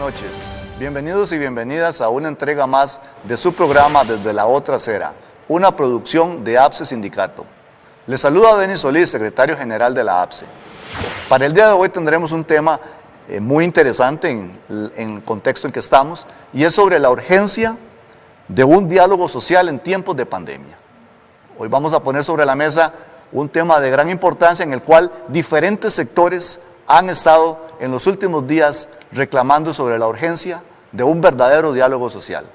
noches. Bienvenidos y bienvenidas a una entrega más de su programa Desde la Otra Acera, una producción de APSE Sindicato. Les saluda Denis Solís, secretario general de la APSE. Para el día de hoy tendremos un tema muy interesante en el contexto en que estamos, y es sobre la urgencia de un diálogo social en tiempos de pandemia. Hoy vamos a poner sobre la mesa un tema de gran importancia en el cual diferentes sectores han estado en los últimos días reclamando sobre la urgencia de un verdadero diálogo social.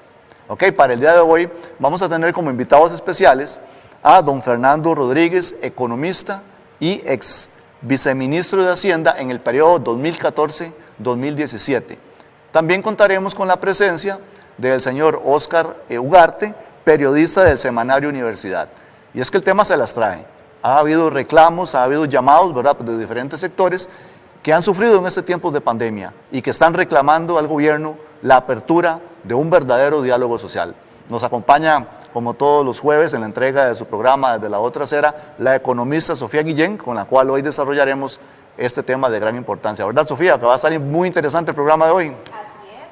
Para el día de hoy vamos a tener como invitados especiales a don Fernando Rodríguez, economista y ex viceministro de Hacienda en el periodo 2014-2017. También contaremos con la presencia del señor Óscar Ugarte, periodista del semanario Universidad. Y es que el tema se las trae. Ha habido reclamos, ha habido llamados, ¿verdad?, de diferentes sectores que han sufrido en este tiempo de pandemia y que están reclamando al gobierno la apertura de un verdadero diálogo social. Nos acompaña, como todos los jueves, en la entrega de su programa Desde la Otra Acera, la economista Sofía Guillén, con la cual hoy desarrollaremos este tema de gran importancia. ¿Verdad, Sofía? Que va a estar muy interesante el programa de hoy.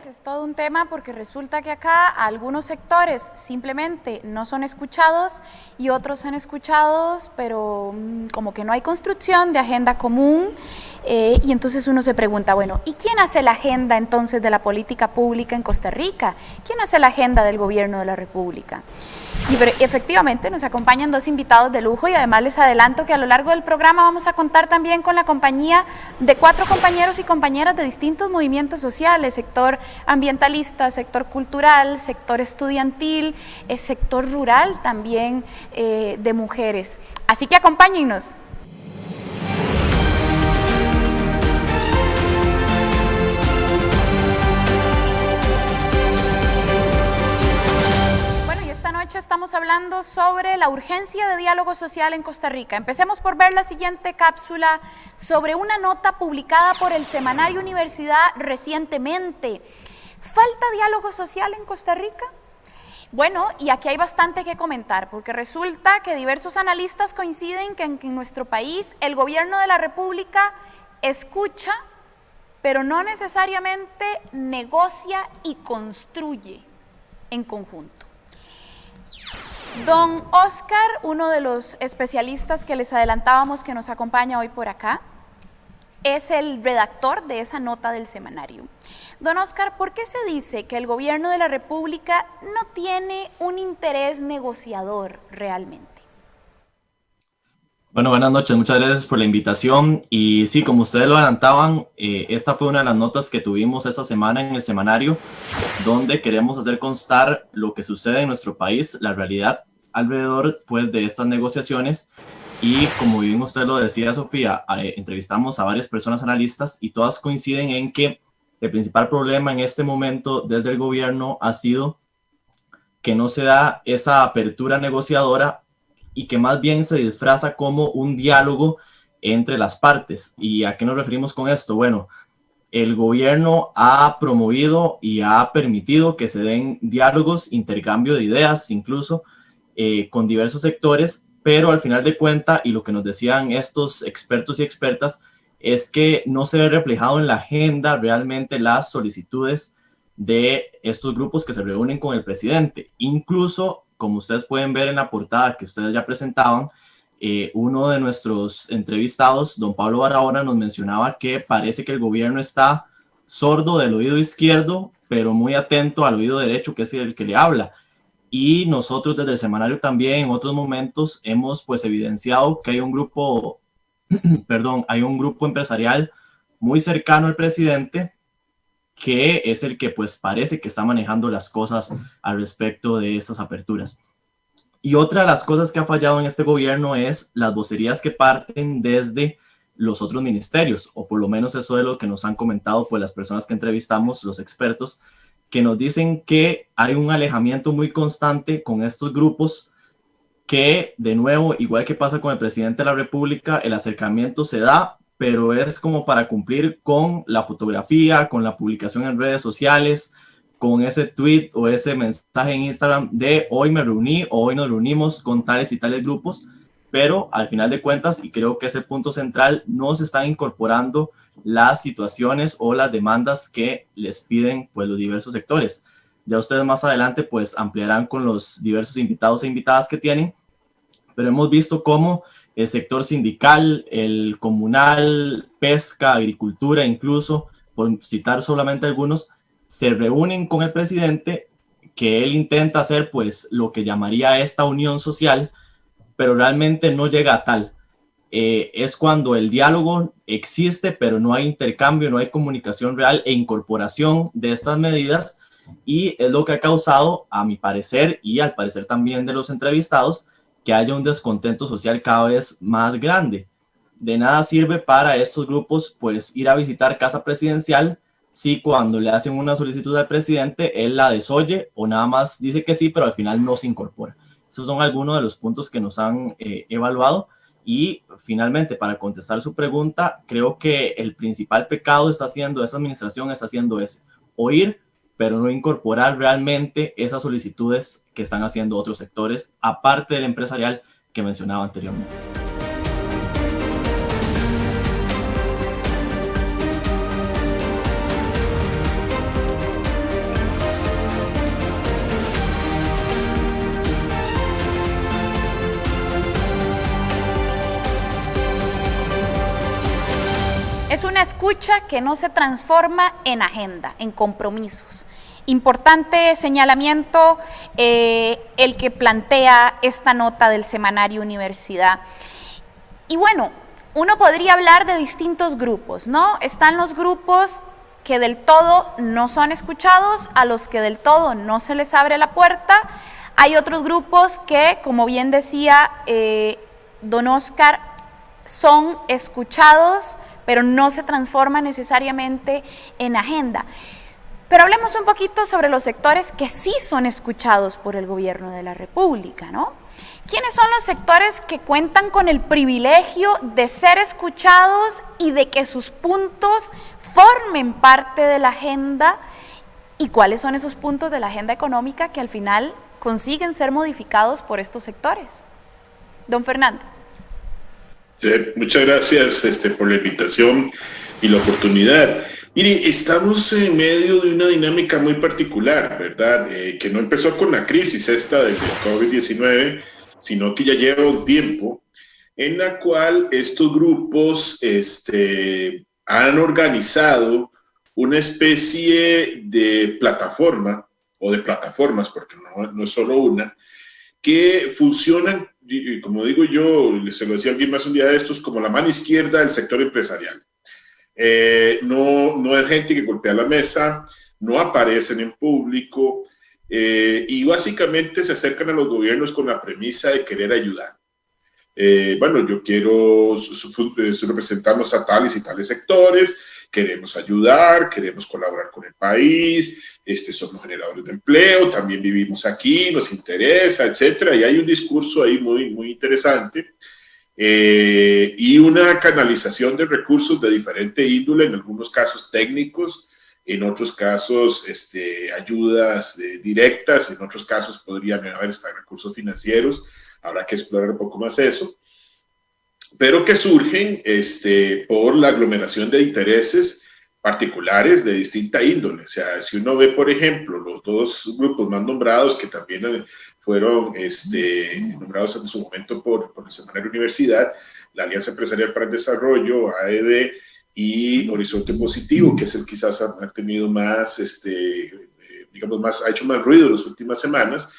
Es todo un tema porque resulta que acá algunos sectores simplemente no son escuchados y otros son escuchados, pero como que no hay construcción de agenda común, y entonces uno se pregunta, bueno, ¿y quién hace la agenda entonces de la política pública en Costa Rica? ¿Quién hace la agenda del gobierno de la República? Y efectivamente nos acompañan dos invitados de lujo y además les adelanto que a lo largo del programa vamos a contar también con la compañía de 4 compañeros y compañeras de distintos movimientos sociales: sector ambientalista, sector cultural, sector estudiantil, sector rural también, de mujeres. Así que acompáñennos. Estamos hablando sobre la urgencia de diálogo social en Costa Rica. Empecemos por ver la siguiente cápsula sobre una nota publicada por el semanario Universidad recientemente. ¿Falta diálogo social en Costa Rica? Bueno, y aquí hay bastante que comentar, porque resulta que diversos analistas coinciden que en nuestro país el gobierno de la República escucha, pero no necesariamente negocia y construye en conjunto. Don Óscar, uno de los especialistas que les adelantábamos que nos acompaña hoy por acá, es el redactor de esa nota del semanario. Don Óscar, ¿por qué se dice que el gobierno de la República no tiene un interés negociador realmente? Bueno, buenas noches, muchas gracias por la invitación. Y sí, como ustedes lo adelantaban, esta fue una de las notas que tuvimos esta semana en el semanario, donde queremos hacer constar lo que sucede en nuestro país, la realidad alrededor, pues, de estas negociaciones. Y como bien usted lo decía, Sofía, entrevistamos a varias personas analistas y todas coinciden en que el principal problema en este momento desde el gobierno ha sido que no se da esa apertura negociadora y que más bien se disfraza como un diálogo entre las partes. ¿Y a qué nos referimos con esto? Bueno, el gobierno ha promovido y ha permitido que se den diálogos, intercambio de ideas, incluso con diversos sectores, pero al final de cuentas, y lo que nos decían estos expertos y expertas, es que no se ve reflejado en la agenda realmente las solicitudes de estos grupos que se reúnen con el presidente. Incluso, como ustedes pueden ver en la portada que ustedes ya presentaban, uno de nuestros entrevistados, don Pablo Barahona, nos mencionaba que parece que el gobierno está sordo del oído izquierdo, pero muy atento al oído derecho, que es el que le habla. Y nosotros desde el semanario también en otros momentos hemos pues evidenciado que hay un grupo, hay un grupo empresarial muy cercano al presidente, que es el que pues parece que está manejando las cosas al respecto de esas aperturas. Y otra de las cosas que ha fallado en este gobierno es las vocerías que parten desde los otros ministerios, o por lo menos eso es lo que nos han comentado pues las personas que entrevistamos, los expertos, que nos dicen que hay un alejamiento muy constante con estos grupos, que de nuevo, igual que pasa con el presidente de la República, el acercamiento se da, pero es como para cumplir con la fotografía, con la publicación en redes sociales, con ese tweet o ese mensaje en Instagram de hoy me reuní o hoy nos reunimos con tales y tales grupos, pero al final de cuentas, y creo que es el punto central, no se están incorporando las situaciones o las demandas que les piden pues los diversos sectores. Ya ustedes más adelante pues ampliarán con los diversos invitados e invitadas que tienen, pero hemos visto cómo el sector sindical, el comunal, pesca, agricultura, incluso, por citar solamente algunos, se reúnen con el presidente, que él intenta hacer pues lo que llamaría esta unión social, pero realmente no llega a tal. Es cuando el diálogo existe, pero no hay intercambio, no hay comunicación real e incorporación de estas medidas, y es lo que ha causado, a mi parecer, y al parecer también de los entrevistados, que haya un descontento social cada vez más grande. De nada sirve para estos grupos pues ir a visitar Casa Presidencial si cuando le hacen una solicitud al presidente él la desoye o nada más dice que sí, pero al final no se incorpora. Esos son algunos de los puntos que nos han evaluado. Y finalmente, para contestar su pregunta, creo que el principal pecado está haciendo esa administración es oír, pero no incorporar realmente esas solicitudes que están haciendo otros sectores, aparte del empresarial que mencionaba anteriormente. Es una escucha que no se transforma en agenda, en compromisos. Importante señalamiento el que plantea esta nota del semanario Universidad. Y bueno, uno podría hablar de distintos grupos, ¿no? Están los grupos que del todo no son escuchados, a los que del todo no se les abre la puerta. Hay otros grupos que, como bien decía don Oscar, son escuchados, pero no se transforma necesariamente en agenda. Pero hablemos un poquito sobre los sectores que sí son escuchados por el gobierno de la República, ¿no? ¿Quiénes son los sectores que cuentan con el privilegio de ser escuchados y de que sus puntos formen parte de la agenda? ¿Y cuáles son esos puntos de la agenda económica que al final consiguen ser modificados por estos sectores? Don Fernando. Muchas gracias por la invitación y la oportunidad. Mire, estamos en medio de una dinámica muy particular, ¿verdad? Que no empezó con la crisis esta del COVID-19, sino que ya lleva un tiempo, en la cual estos grupos han organizado una especie de plataforma, o de plataformas, porque no es solo una, que funcionan, como digo yo, se lo decía alguien más un día de estos, como la mano izquierda del sector empresarial. No es gente que golpea la mesa, no aparecen en público y básicamente se acercan a los gobiernos con la premisa de querer ayudar. Bueno, yo quiero, representamos a tales y tales sectores, queremos ayudar, queremos colaborar con el país, somos generadores de empleo, también vivimos aquí, nos interesa, etcétera. Y hay un discurso ahí muy, muy interesante y una canalización de recursos de diferente índole, en algunos casos técnicos, en otros casos ayudas directas, en otros casos podrían haber hasta recursos financieros. Habrá que explorar un poco más eso, pero que surgen por la aglomeración de intereses particulares de distinta índole. O sea, si uno ve, por ejemplo, los dos grupos más nombrados, que también fueron nombrados en su momento por el semanario Universidad, la Alianza Empresarial para el Desarrollo, AED, y Horizonte Positivo, que es el quizás ha tenido más, ha hecho más ruido en las últimas semanas.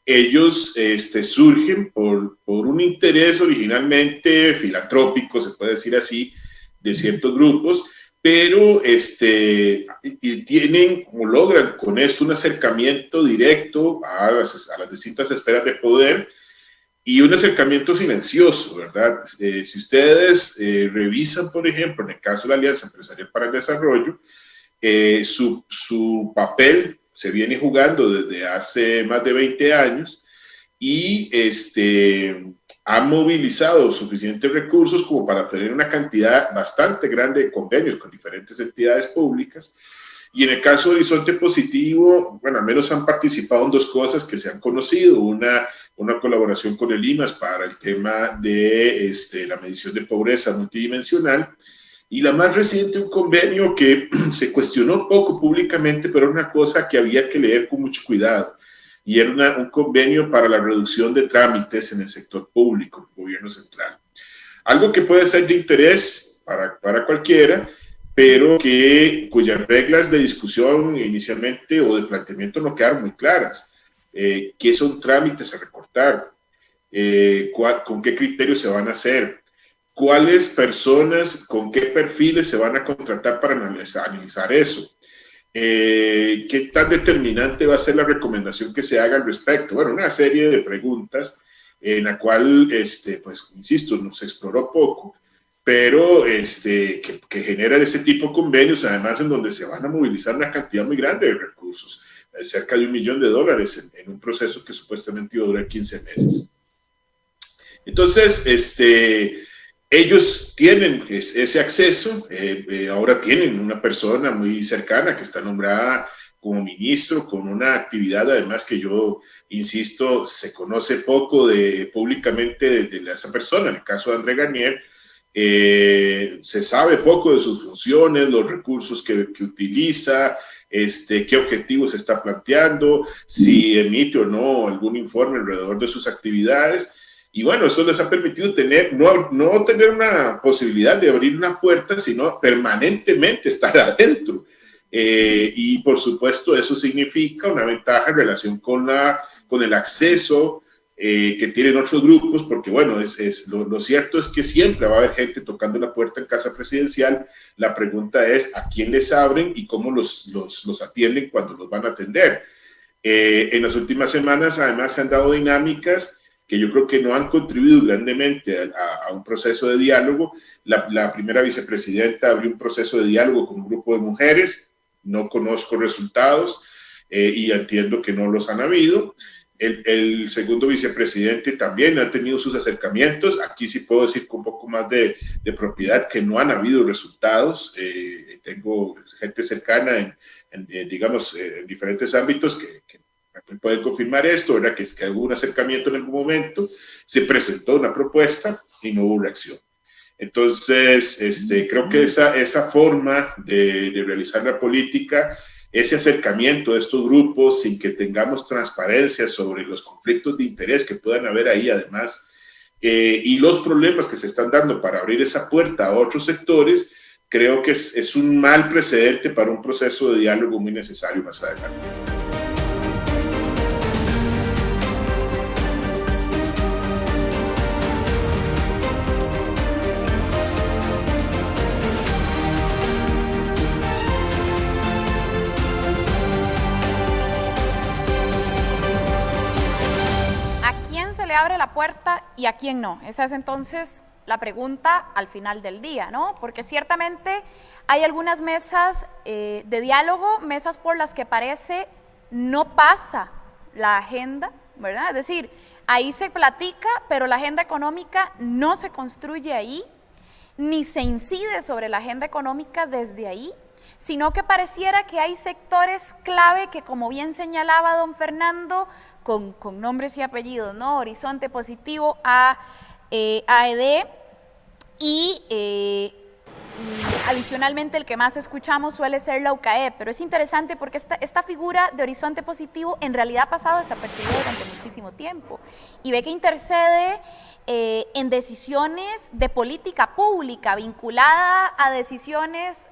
Ellos surgen por un interés originalmente filantrópico, se puede decir así, de ciertos grupos, pero tienen, como logran con esto, un acercamiento directo a las distintas esferas de poder y un acercamiento silencioso, ¿verdad? Si ustedes revisan, por ejemplo, en el caso de la Alianza Empresarial para el Desarrollo, su papel se viene jugando desde hace más de 20 años y ha movilizado suficientes recursos como para tener una cantidad bastante grande de convenios con diferentes entidades públicas Y en el caso de Horizonte Positivo, bueno, al menos han participado en dos cosas que se han conocido. Una colaboración con el IMAS para el tema de la medición de pobreza multidimensional. Y la más reciente, un convenio que se cuestionó poco públicamente, pero era una cosa que había que leer con mucho cuidado. Y era un convenio para la reducción de trámites en el sector público, el gobierno central. Algo que puede ser de interés para cualquiera, pero cuyas reglas de discusión inicialmente o de planteamiento no quedaron muy claras. ¿Qué son trámites a recortar? ¿Con qué criterios se van a hacer? ¿Cuáles personas, con qué perfiles se van a contratar para analizar eso? ¿Qué tan determinante va a ser la recomendación que se haga al respecto? Bueno, una serie de preguntas en la cual, pues, insisto, no se exploró poco, pero que generan ese tipo de convenios, además en donde se van a movilizar una cantidad muy grande de recursos, cerca de $1 millón en un proceso que supuestamente iba a durar 15 meses. Entonces, ellos tienen ese acceso, ahora tienen una persona muy cercana que está nombrada como ministro, con una actividad además que yo insisto, se conoce poco públicamente de esa persona. En el caso de André Garnier, se sabe poco de sus funciones, los recursos que utiliza, qué objetivos está planteando, si emite o no algún informe alrededor de sus actividades. Y bueno, eso les ha permitido no tener una posibilidad de abrir una puerta, sino permanentemente estar adentro. Y por supuesto eso significa una ventaja en relación con el acceso que tienen otros grupos, porque bueno, lo cierto es que siempre va a haber gente tocando la puerta en Casa Presidencial. La pregunta es a quién les abren y cómo los atienden cuando los van a atender. En las últimas semanas además se han dado dinámicas que yo creo que no han contribuido grandemente a un proceso de diálogo. La primera vicepresidenta abrió un proceso de diálogo con un grupo de mujeres, no conozco resultados y entiendo que no los han habido. El segundo vicepresidente también ha tenido sus acercamientos. Aquí sí puedo decir con un poco más de propiedad que no han habido resultados. Tengo gente cercana en diferentes ámbitos que pueden confirmar esto, ¿verdad? Que hubo un acercamiento en algún momento, se presentó una propuesta y no hubo reacción. Entonces, creo que esa forma de realizar la política, ese acercamiento de estos grupos sin que tengamos transparencia sobre los conflictos de interés que puedan haber ahí además, y los problemas que se están dando para abrir esa puerta a otros sectores, creo que es un mal precedente para un proceso de diálogo muy necesario más adelante. Abre la puerta y a quién no. Esa es entonces la pregunta al final del día, ¿no? Porque ciertamente hay algunas mesas de diálogo, mesas por las que parece no pasa la agenda, ¿verdad? Es decir, ahí se platica, pero la agenda económica no se construye ahí, ni se incide sobre la agenda económica desde ahí, sino que pareciera que hay sectores clave que, como bien señalaba don Fernando, con nombres y apellidos, ¿no? Horizonte Positivo, AED, y adicionalmente el que más escuchamos suele ser la UCAEP, pero es interesante porque esta figura de Horizonte Positivo en realidad ha pasado desapercibida durante muchísimo tiempo, y ve que intercede en decisiones de política pública vinculada a decisiones,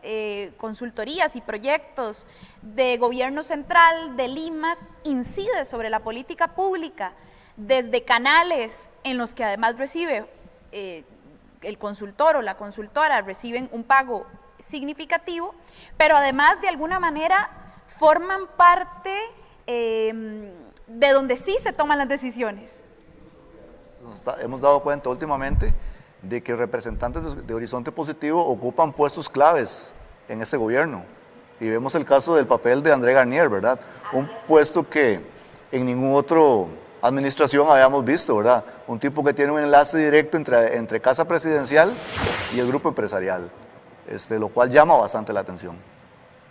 consultorías y proyectos de gobierno central, de Limas, incide sobre la política pública desde canales en los que además recibe el consultor o la consultora reciben un pago significativo, pero además de alguna manera forman parte de donde sí se toman las decisiones. Hemos dado cuenta últimamente de que representantes de Horizonte Positivo ocupan puestos claves en este gobierno. Y vemos el caso del papel de André Garnier, ¿verdad? Un puesto que en ninguna otra administración habíamos visto, ¿verdad? Un tipo que tiene un enlace directo entre Casa Presidencial y el grupo empresarial, lo cual llama bastante la atención.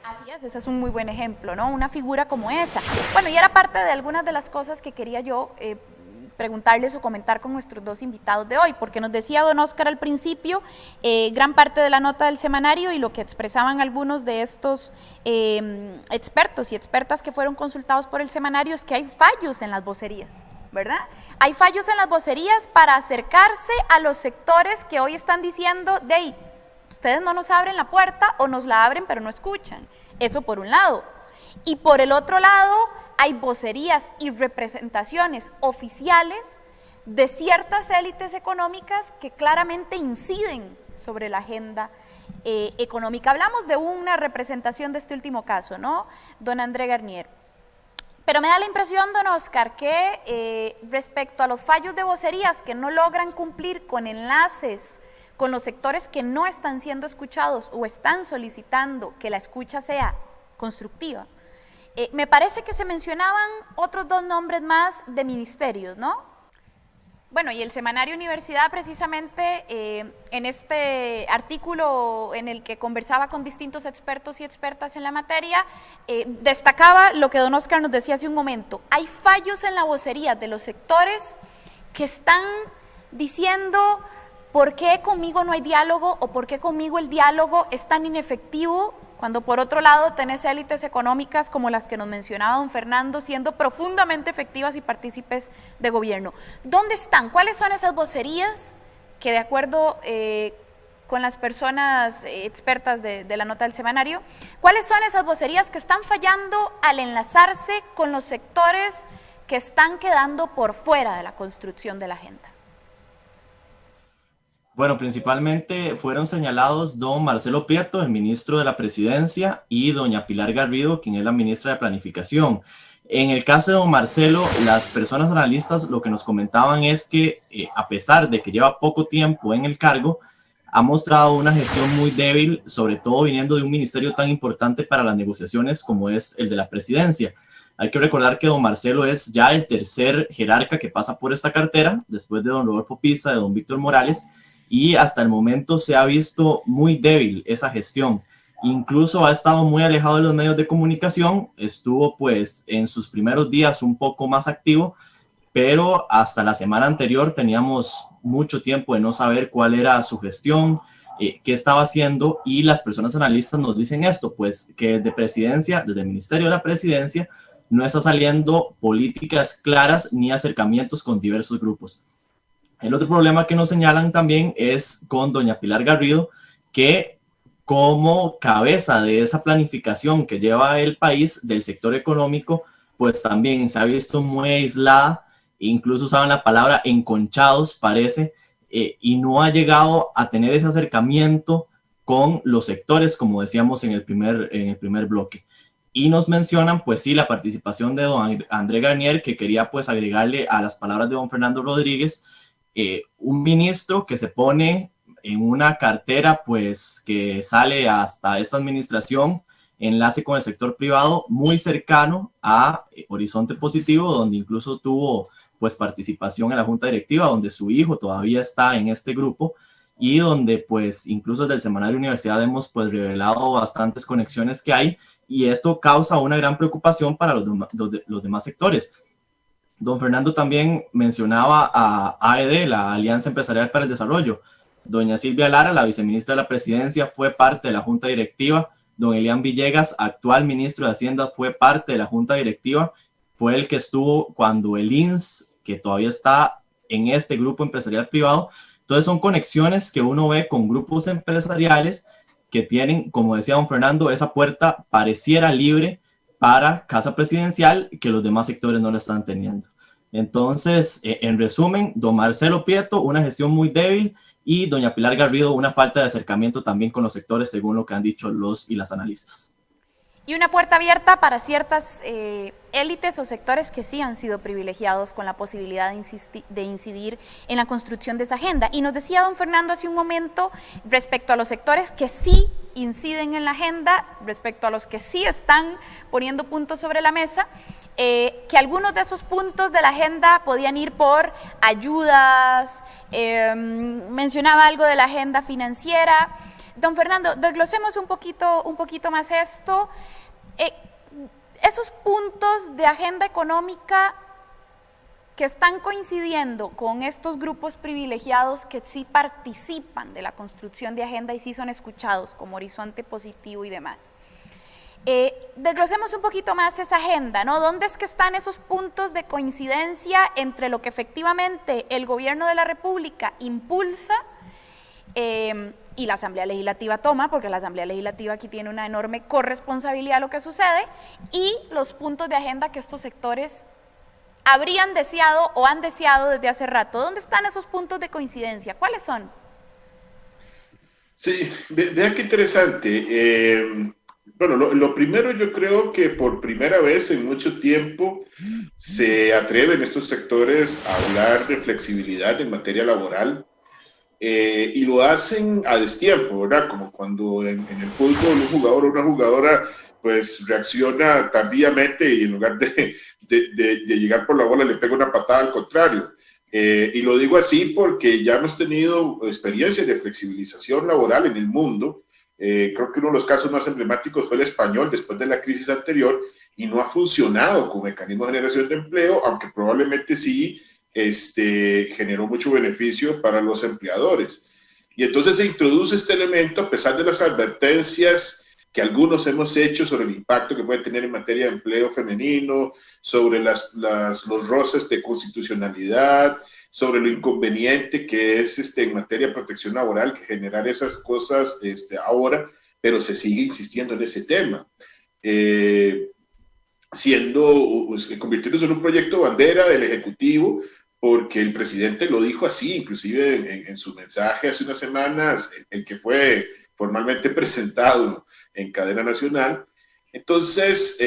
Así es, bocerías, ese es un muy buen ejemplo, ¿no? Una figura como esa. Bueno, y era parte de algunas de las cosas que quería yo preguntarles o comentar con nuestros dos invitados de hoy, porque nos decía don Oscar al principio, gran parte de la nota del semanario y lo que expresaban algunos de estos expertos y expertas que fueron consultados por el semanario es que hay fallos en las vocerías, ¿verdad? Hay fallos en las vocerías para acercarse a los sectores que hoy están diciendo, de ahí, ustedes no nos abren la puerta o nos la abren pero no escuchan. Eso por un lado. Y por el otro lado, hay vocerías y representaciones oficiales de ciertas élites económicas que claramente inciden sobre la agenda económica. Hablamos de una representación de este último caso, ¿no? Don André Garnier. Pero me da la impresión, don Oscar, que respecto a los fallos de vocerías que no logran cumplir con enlaces con los sectores que no están siendo escuchados o están solicitando que la escucha sea constructiva, me parece que se mencionaban otros dos nombres más de ministerios, ¿no? Bueno, y el semanario Universidad precisamente en este artículo en el que conversaba con distintos expertos y expertas en la materia, destacaba lo que don Oscar nos decía hace un momento. Hay fallos en la vocería de los sectores que están diciendo por qué conmigo no hay diálogo o por qué conmigo el diálogo es tan inefectivo, cuando por otro lado tenés élites económicas como las que nos mencionaba don Fernando siendo profundamente efectivas y partícipes de gobierno. ¿Dónde están? ¿Cuáles son esas vocerías que de acuerdo con las personas expertas de la nota del semanario, cuáles son esas vocerías que están fallando al enlazarse con los sectores que están quedando por fuera de la construcción de la agenda? Bueno, principalmente fueron señalados don Marcelo Prieto, el ministro de la Presidencia, y doña Pilar Garrido, quien es la ministra de Planificación. En el caso de don Marcelo, las personas analistas lo que nos comentaban es que a pesar de que lleva poco tiempo en el cargo, ha mostrado una gestión muy débil, sobre todo viniendo de un ministerio tan importante para las negociaciones como es el de la Presidencia. Hay que recordar que don Marcelo es ya el tercer jerarca que pasa por esta cartera, después de don Rodolfo Pisa, de don Víctor Morales, y hasta el momento se ha visto muy débil esa gestión. Incluso ha estado muy alejado de los medios de comunicación, estuvo pues en sus primeros días un poco más activo, pero hasta la semana anterior teníamos mucho tiempo de no saber cuál era su gestión, qué estaba haciendo, y las personas analistas nos dicen esto, pues que desde Presidencia, desde el Ministerio de la Presidencia, no está saliendo políticas claras ni acercamientos con diversos grupos. El otro problema que nos señalan también es con doña Pilar Garrido, que como cabeza de esa planificación que lleva el país del sector económico, pues también se ha visto muy aislada, incluso usaban la palabra enconchados, parece, y no ha llegado a tener ese acercamiento con los sectores, como decíamos en el primer bloque. Y nos mencionan, pues sí, la participación de don André Garnier, que quería pues agregarle a las palabras de don Fernando Rodríguez, un ministro que se pone en una cartera pues que sale hasta esta administración, enlace con el sector privado muy cercano a Horizonte Positivo, donde incluso tuvo pues participación en la junta directiva, donde su hijo todavía está en este grupo y donde pues incluso desde el semanario Universidad hemos pues revelado bastantes conexiones que hay, y esto causa una gran preocupación para los demás sectores. Don Fernando también mencionaba a AED, la Alianza Empresarial para el Desarrollo. Doña Silvia Lara, la viceministra de la Presidencia, fue parte de la junta directiva. Don Elian Villegas, actual ministro de Hacienda, fue parte de la junta directiva. Fue el que estuvo cuando el INS, que todavía está en este grupo empresarial privado. Entonces son conexiones que uno ve con grupos empresariales que tienen, como decía don Fernando, esa puerta pareciera libre para Casa Presidencial, que los demás sectores no la están teniendo. Entonces, en resumen, don Marcelo Prieto, una gestión muy débil, y doña Pilar Garrido, una falta de acercamiento también con los sectores, según lo que han dicho los y las analistas. Y una puerta abierta para ciertas élites o sectores que sí han sido privilegiados con la posibilidad de incidir en la construcción de esa agenda. Y nos decía don Fernando hace un momento, respecto a los sectores que sí inciden en la agenda, respecto a los que sí están poniendo puntos sobre la mesa, que algunos de esos puntos de la agenda podían ir por ayudas, mencionaba algo de la agenda financiera. Don Fernando, desglosemos un poquito más esto, esos puntos de agenda económica que están coincidiendo con estos grupos privilegiados que sí participan de la construcción de agenda y sí son escuchados como Horizonte Positivo y demás. Desglosemos un poquito más esa agenda, ¿no? ¿Dónde es que están esos puntos de coincidencia entre lo que efectivamente el gobierno de la República impulsa y la Asamblea Legislativa toma, porque la Asamblea Legislativa aquí tiene una enorme corresponsabilidad a lo que sucede, y los puntos de agenda que estos sectores habrían deseado o han deseado desde hace rato? ¿Dónde están esos puntos de coincidencia? ¿Cuáles son? Sí, vea qué interesante. Bueno, lo primero, yo creo que por primera vez en mucho tiempo se atreven estos sectores a hablar de flexibilidad en materia laboral, y lo hacen a destiempo, ¿verdad? Como cuando en el fútbol un jugador o una jugadora pues reacciona tardíamente y en lugar de llegar por la bola le pega una patada al contrario. Y lo digo así porque ya hemos tenido experiencias de flexibilización laboral en el mundo. Creo que uno de los casos más emblemáticos fue el español después de la crisis anterior, y no ha funcionado como mecanismo de generación de empleo, aunque probablemente sí generó mucho beneficio para los empleadores. Y entonces se introduce este elemento a pesar de las advertencias que algunos hemos hecho sobre el impacto que puede tener en materia de empleo femenino, sobre los roces de constitucionalidad, sobre lo inconveniente que es en materia de protección laboral que generar esas cosas ahora, pero se sigue insistiendo en ese tema, convirtiéndose en un proyecto bandera del Ejecutivo, porque el presidente lo dijo así, inclusive en su mensaje hace unas semanas, el que fue formalmente presentado en cadena nacional. Entonces,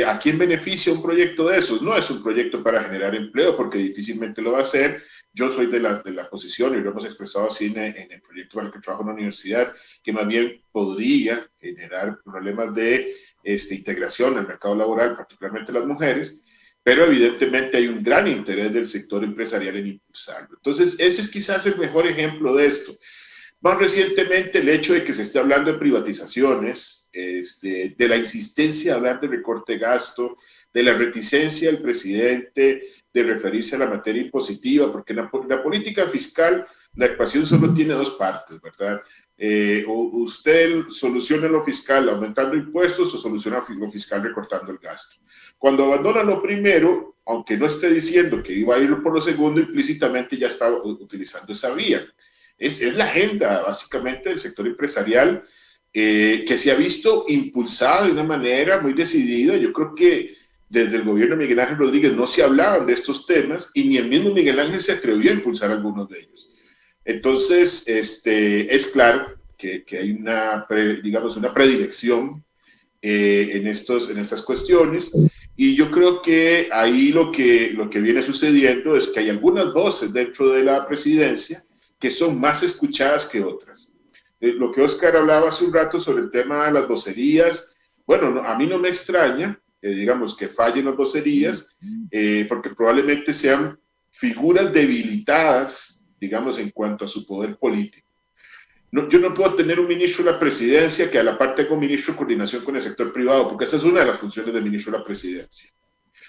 ¿a quién beneficia un proyecto de esos? No es un proyecto para generar empleo, porque difícilmente lo va a hacer. Yo soy de la posición, y lo hemos expresado así en el proyecto para el que trabajo en la universidad, que más bien podría generar problemas de integración al mercado laboral, particularmente las mujeres, pero evidentemente hay un gran interés del sector empresarial en impulsarlo. Entonces, ese es quizás el mejor ejemplo de esto. Más recientemente, el hecho de que se esté hablando de privatizaciones, de la insistencia de hablar de recorte de gasto, de la reticencia del presidente de referirse a la materia impositiva, porque en la política fiscal la ecuación solo tiene dos partes, ¿verdad? Usted soluciona lo fiscal aumentando impuestos o soluciona lo fiscal recortando el gasto. Cuando abandona lo primero, aunque no esté diciendo que iba a ir por lo segundo, implícitamente ya estaba utilizando esa vía. Es la agenda, básicamente, del sector empresarial, que se ha visto impulsada de una manera muy decidida. Yo creo que desde el gobierno de Miguel Ángel Rodríguez no se hablaban de estos temas, y ni el mismo Miguel Ángel se atrevió a impulsar algunos de ellos. Entonces, es claro que hay una predilección en estas cuestiones, y yo creo que ahí lo que viene sucediendo es que hay algunas voces dentro de la presidencia que son más escuchadas que otras. Lo que Oscar hablaba hace un rato sobre el tema de las vocerías, bueno, a mí no me extraña, digamos, que fallen las vocerías, porque probablemente sean figuras debilitadas, digamos, en cuanto a su poder político. Yo no puedo tener un ministro de la presidencia que a la par tenga un ministro de coordinación con el sector privado, porque esa es una de las funciones del ministro de la presidencia.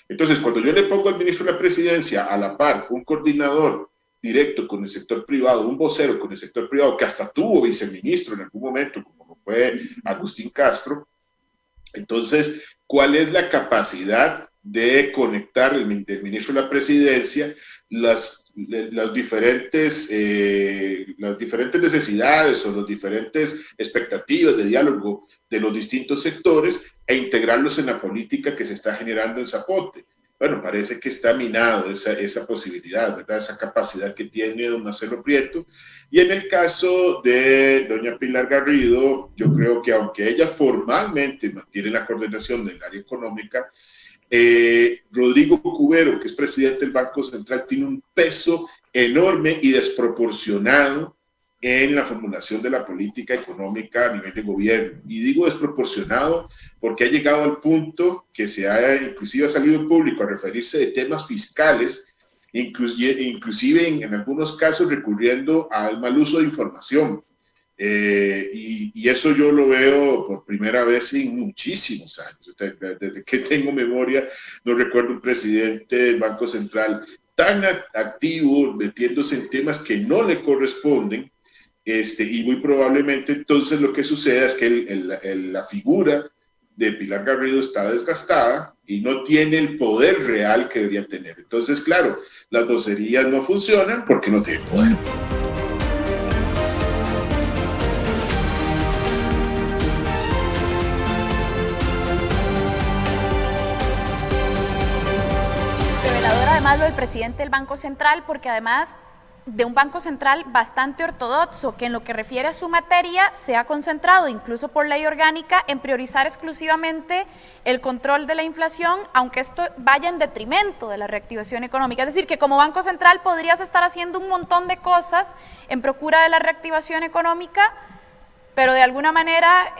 Entonces, cuando yo le pongo al ministro de la presidencia a la par un coordinador directo con el sector privado, un vocero con el sector privado, que hasta tuvo viceministro en algún momento, como fue Agustín Castro, entonces, ¿cuál es la capacidad de conectar del ministro de la presidencia las diferentes necesidades o las diferentes expectativas de diálogo de los distintos sectores e integrarlos en la política que se está generando en Zapote? Bueno, parece que está minado esa posibilidad, ¿verdad? Esa capacidad que tiene don Marcelo Prieto. Y en el caso de doña Pilar Garrido, yo creo que aunque ella formalmente mantiene la coordinación del área económica, Rodrigo Cubero, que es presidente del Banco Central, tiene un peso enorme y desproporcionado en la formulación de la política económica a nivel de gobierno. Y digo desproporcionado porque ha llegado al punto que inclusive ha salido en público a referirse de temas fiscales, inclusive en algunos casos recurriendo al mal uso de información. Y eso yo lo veo por primera vez en muchísimos años. Desde que tengo memoria, no recuerdo un presidente del Banco Central tan activo, metiéndose en temas que no le corresponden, y muy probablemente entonces lo que suceda es que la figura de Pilar Garrido está desgastada y no tiene el poder real que debería tener. Entonces, claro, las vocerías no funcionan porque no tienen poder. Revelador además lo del presidente del Banco Central, porque además de un Banco Central bastante ortodoxo, que en lo que refiere a su materia se ha concentrado, incluso por ley orgánica, en priorizar exclusivamente el control de la inflación, aunque esto vaya en detrimento de la reactivación económica. Es decir, que como Banco Central podrías estar haciendo un montón de cosas en procura de la reactivación económica, pero de alguna manera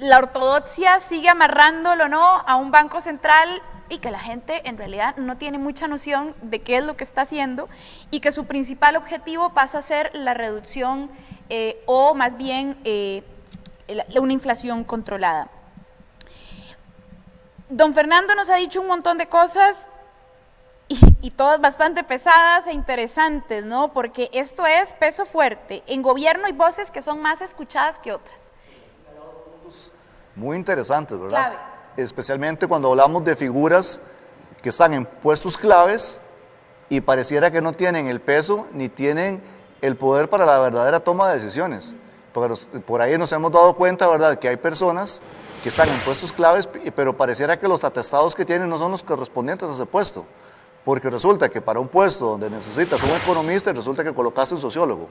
la ortodoxia sigue amarrándolo, ¿no?, a un Banco Central, y que la gente en realidad no tiene mucha noción de qué es lo que está haciendo, y que su principal objetivo pasa a ser la reducción o más bien una inflación controlada. Don Fernando nos ha dicho un montón de cosas y todas bastante pesadas e interesantes, ¿no? Porque esto es peso fuerte. En gobierno hay voces que son más escuchadas que otras. Muy interesantes, ¿verdad? Claves. Especialmente cuando hablamos de figuras que están en puestos claves y pareciera que no tienen el peso ni tienen el poder para la verdadera toma de decisiones. Por ahí nos hemos dado cuenta, ¿verdad?, que hay personas que están en puestos claves, pero pareciera que los atestados que tienen no son los correspondientes a ese puesto. Porque resulta que para un puesto donde necesitas un economista, resulta que colocaste un sociólogo.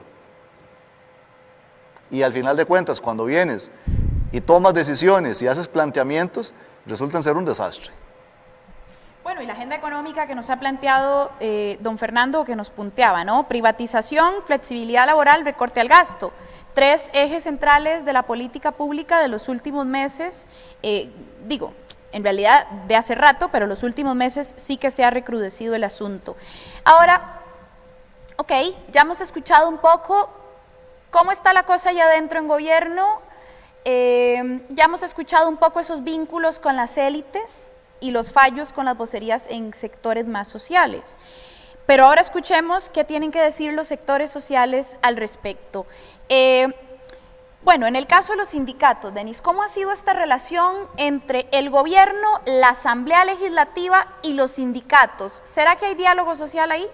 Y al final de cuentas, cuando vienes y tomas decisiones y haces planteamientos, resultan ser un desastre. Bueno, y la agenda económica que nos ha planteado don Fernando, que nos punteaba, ¿no? Privatización, flexibilidad laboral, recorte al gasto. 3 ejes centrales de la política pública de los últimos meses, en realidad de hace rato, pero los últimos meses sí que se ha recrudecido el asunto. Ahora, ok, ya hemos escuchado un poco cómo está la cosa allá adentro en gobierno. Ya hemos escuchado un poco esos vínculos con las élites y los fallos con las vocerías en sectores más sociales. Pero ahora escuchemos qué tienen que decir los sectores sociales al respecto. Bueno, en el caso de los sindicatos, Denis, ¿cómo ha sido esta relación entre el gobierno, la Asamblea Legislativa y los sindicatos? ¿Será que hay diálogo social ahí?